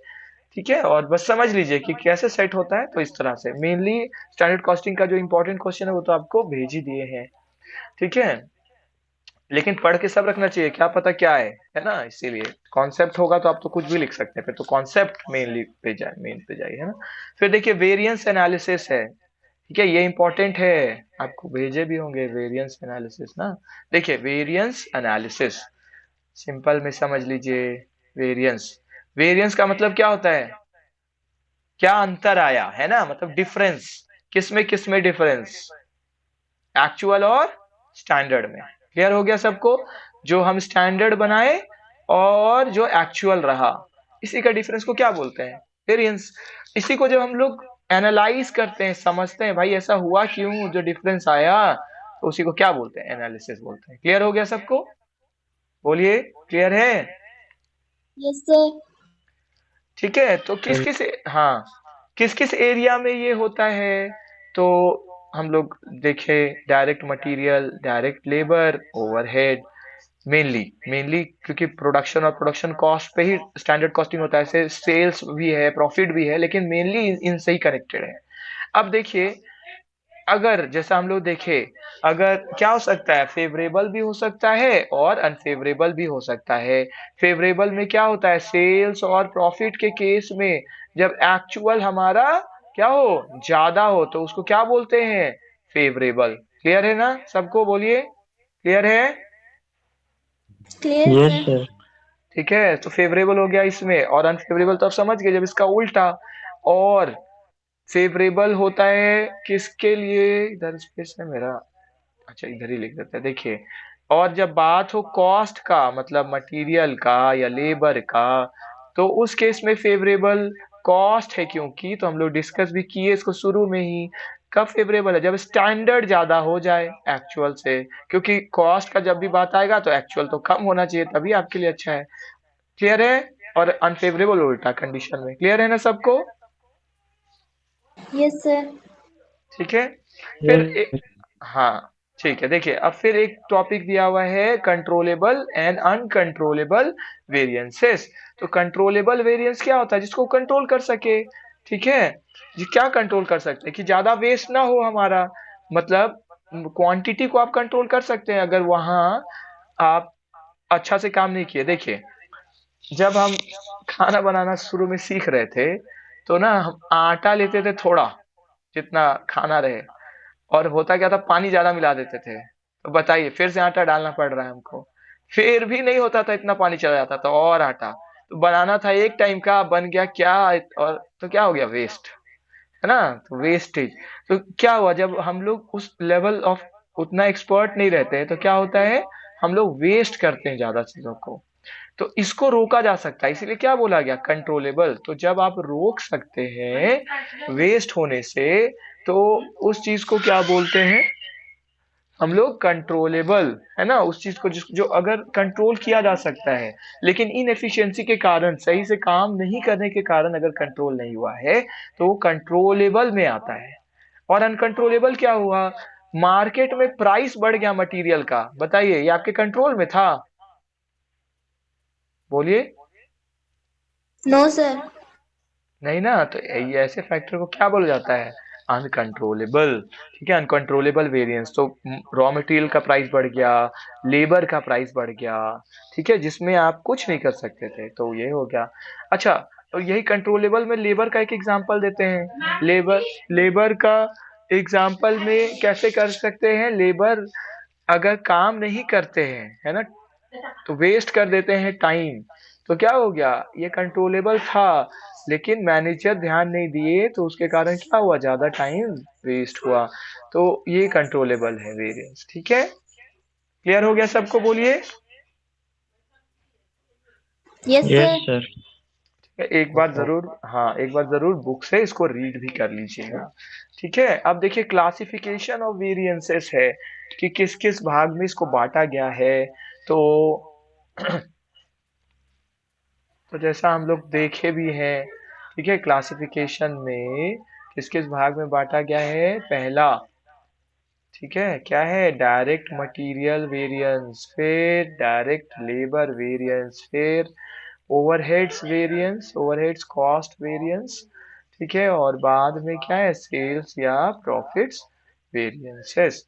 ठीक है, और बस समझ लीजिए कि कैसे सेट होता है। तो इस तरह से मेनली स्टैंडर्ड कॉस्टिंग का जो इंपॉर्टेंट क्वेश्चन है वो तो आपको भेज ही दिए हैं, ठीक है। लेकिन पढ़ के सब रखना चाहिए, क्या पता क्या है ना। इसीलिए कॉन्सेप्ट होगा तो आप तो कुछ भी लिख सकते हैं, फिर तो कॉन्सेप्ट मेनली पे जाए, मेन पे जाइए, है ना। फिर देखिए वेरिएंस एनालिसिस है, ठीक है, ये इंपॉर्टेंट है, आपको भेजे भी होंगे वेरिएंस एनालिसिस ना। देखिए वेरिएंस एनालिसिस सिंपल में समझ लीजिए। वेरिएंस, वेरिएंस का मतलब क्या होता है, क्या अंतर आया है ना, मतलब डिफरेंस, किस में डिफरेंस, एक्चुअल और स्टैंडर्ड में। क्लियर हो गया सबको, जो हम स्टैंडर्ड बनाए और जो एक्चुअल रहा, इसी का डिफरेंस को क्या बोलते हैं, वेरिएंस। इसी को जब हम लोग एनालाइज करते हैं, समझते हैं भाई ऐसा हुआ क्यों, जो डिफरेंस आया, तो उसी को क्या बोलते हैं, एनालिसिस बोलते हैं। क्लियर हो गया सबको, बोलिए क्लियर है, यस सर। ठीक है। तो किस किस, हाँ, किस किस एरिया में ये होता है, तो हम लोग देखे direct material, direct labour, overhead, mainly mainly क्योंकि प्रोडक्शन और प्रोडक्शन कॉस्ट पे ही स्टैंडर्ड कॉस्टिंग होता है, ऐसे सेल्स भी है, प्रॉफिट भी है, लेकिन मेनली इनसे ही कनेक्टेड है। अब देखिए, अगर जैसा हम लोग देखे, अगर क्या हो सकता है, फेवरेबल भी हो सकता है और अनफेवरेबल भी हो सकता है। फेवरेबल में क्या होता है, सेल्स और प्रॉफिट के केस में जब एक्चुअल हमारा क्या हो, ज्यादा हो, तो उसको क्या बोलते हैं, फेवरेबल। क्लियर है ना सबको, बोलिए क्लियर है, क्लियर यस सर। सर। ठीक है। तो फेवरेबल हो गया इसमें, और अनफेवरेबल तो आप समझ गए जब इसका उल्टा। और फेवरेबल होता है किसके लिए, इधर स्पेस है मेरा, अच्छा इधर ही लिख देते हैं, देखिए। और जब बात हो कॉस्ट का, मतलब मटेरियल का या लेबर का, तो उस केस में फेवरेबल कॉस्ट है, क्योंकि तो हम लोग डिस्कस भी किए इसको शुरू में ही। कब फेवरेबल है, जब स्टैंडर्ड ज्यादा हो जाए एक्चुअल से, क्योंकि कॉस्ट का जब भी बात आएगा तो एक्चुअल तो कम होना चाहिए, तभी आपके लिए अच्छा है। क्लियर है। और अनफेवरेबल उल्टा कंडीशन में। क्लियर है ना सबको, यस सर। ठीक है। फिर एक, यस हाँ ठीक है, देखिए अब फिर एक टॉपिक दिया हुआ है कंट्रोलेबल एंड अनकंट्रोलेबल वेरिएंसेस। तो कंट्रोलेबल वेरिएंस क्या होता है, जिसको कंट्रोल कर सके, ठीक है। जी क्या कंट्रोल कर सकते हैं कि ज्यादा वेस्ट ना हो हमारा, मतलब क्वांटिटी को आप कंट्रोल कर सकते हैं अगर वहां आप अच्छा से काम नहीं किए। देखिए जब हम खाना बनाना शुरू में सीख रहे थे, तो ना हम आटा लेते थे थोड़ा, जितना खाना रहे, और होता क्या था, पानी ज्यादा मिला देते थे। तो बताइए फिर से आटा डालना पड़ रहा है हमको, फिर भी नहीं होता था, इतना पानी चला जाता था, और आटा तो बनाना था एक टाइम का, बन गया क्या, और तो क्या हो गया, वेस्ट, है ना। तो वेस्टेज, तो क्या हुआ, जब हम लोग उस लेवल ऑफ उतना एक्सपर्ट नहीं रहते हैं, तो क्या होता है, हम लोग वेस्ट करते हैं ज्यादा चीजों को। तो इसको रोका जा सकता है, इसीलिए क्या बोला गया, कंट्रोलेबल। तो जब आप रोक सकते हैं वेस्ट होने से, तो उस चीज को क्या बोलते हैं, हम लोग कंट्रोलेबल, है ना, उस चीज को जो अगर कंट्रोल किया जा सकता है, लेकिन इनएफिशिएंसी के कारण, सही से काम नहीं करने के कारण अगर कंट्रोल नहीं हुआ है, तो वो कंट्रोलेबल में आता है। और अनकंट्रोलेबल क्या हुआ? मार्केट में प्राइस बढ़ गया मटेरियल का, बताइए ये आपके कंट्रोल में था? बोलिए। No sir. नहीं ना, तो ये ऐसे फैक्टर को क्या बोला जाता है? अनकंट्रोलेबल। ठीक है, अनकंट्रोलेबल वेरिएंस। तो रॉ मटेरियल का प्राइस बढ़ गया, लेबर का प्राइस बढ़ गया, ठीक है, जिसमें आप कुछ नहीं कर सकते थे, तो ये हो गया। अच्छा, तो यही कंट्रोलेबल में लेबर का एक एग्जांपल देते हैं। लेबर का एग्जांपल में कैसे कर सकते हैं? लेबर अगर काम नहीं करते हैं, है ना, तो वेस्ट कर देते हैं टाइम, तो क्या हो गया? ये कंट्रोलेबल था, लेकिन मैनेजर ध्यान नहीं दिए, तो उसके कारण क्या हुआ? ज्यादा टाइम वेस्ट हुआ। तो ये कंट्रोलेबल है वेरिएंस। ठीक है, क्लियर हो गया सबको? बोलिए। Yes yes sir. सर। एक बार जरूर, हाँ, एक बार जरूर बुक से इसको रीड भी कर लीजिएगा। ठीक है, अब देखिए क्लासिफिकेशन ऑफ वेरिएंसेस है कि किस किस भाग में इसको बांटा गया है। तो तो जैसा हम लोग देखे भी हैं, ठीक है, क्लासिफिकेशन में किस किस भाग में बांटा गया है? पहला, ठीक है, क्या है? डायरेक्ट मटेरियल वेरिएंस, फिर डायरेक्ट लेबर वेरिएंस, फिर overheads variance, overheads cost variance, ठीक है, और बाद में क्या है? सेल्स या प्रॉफिट्स वेरिएंसेस।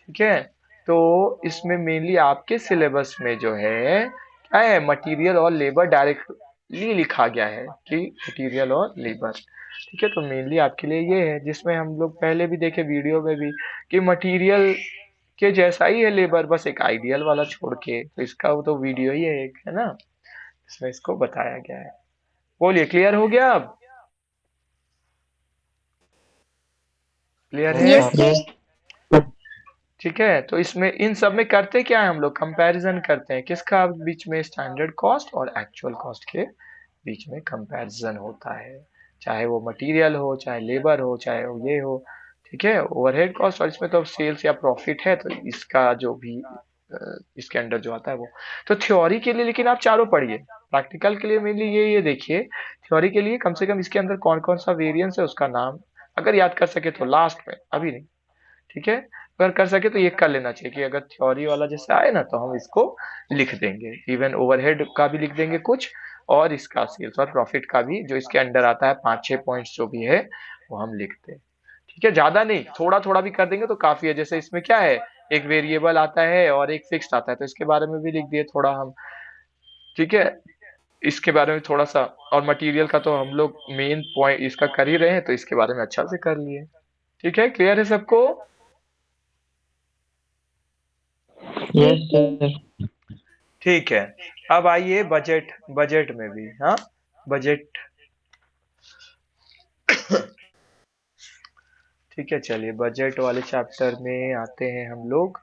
ठीक है, तो इसमें मेनली आपके सिलेबस में जो है क्या है? मटेरियल और लेबर डायरेक्टली लिखा गया है कि मटेरियल और लेबर। ठीक है, तो मेनली आपके लिए ये है, जिसमें हम लोग पहले भी देखे वीडियो में भी कि मटेरियल के जैसा ही है लेबर, बस एक आइडियल वाला छोड़ के, तो इसका वो तो वीडियो ही है एक, है ना, इसमें इसको बताया गया है। बोलिए, क्लियर हो गया अब? क्लियर है? Yes yes. सर। ठीक है, तो इसमें इन सब में करते क्या है? हम लोग कंपैरिजन करते हैं, किसका बीच में? स्टैंडर्ड कॉस्ट और एक्चुअल कॉस्ट के बीच में कंपैरिजन होता है, चाहे वो मटेरियल हो, चाहे लेबर हो, चाहे वो ये हो। ठीक है, ओवरहेड कॉस्ट, और इसमें तो सेल्स या प्रॉफिट है, तो इसका जो भी इसके अंडर जो आता है वो। तो थ्योरी के लिए लेकिन आप चारों पढ़िए, प्रैक्टिकल के लिए मेनली ये देखिए। थ्योरी के लिए कम से कम इसके अंदर कौन कौन सा वेरिएंस है उसका नाम अगर याद कर सके तो लास्ट में, अभी नहीं। ठीक है, अगर कर सके तो ये कर लेना चाहिए कि अगर थ्योरी वाला जैसे आए ना, तो हम इसको लिख देंगे, इवन ओवरहेड का भी लिख देंगे कुछ, और इसका सेल्स और प्रॉफिट का भी जो इसके अंडर आता है, 5-6 पॉइंट्स जो भी है वो हम लिखते हैं। ठीक है, ज्यादा नहीं, थोड़ा थोड़ा भी कर देंगे तो काफी है। जैसे इसमें क्या है? एक वेरिएबल आता है और एक फिक्स्ड आता है, तो इसके बारे में भी लिख दिए थोड़ा हम। ठीक है, इसके बारे में थोड़ा सा, और मटेरियल का तो हम लोग मेन पॉइंट इसका कर ही रहे हैं, तो इसके बारे में अच्छा से कर लिए। ठीक है, क्लियर है सबको? Yes sir. ठीक है, अब आइए बजट, बजट में भी, हाँ, बजट। ठीक है, चलिए बजट वाले चैप्टर में आते हैं हम लोग।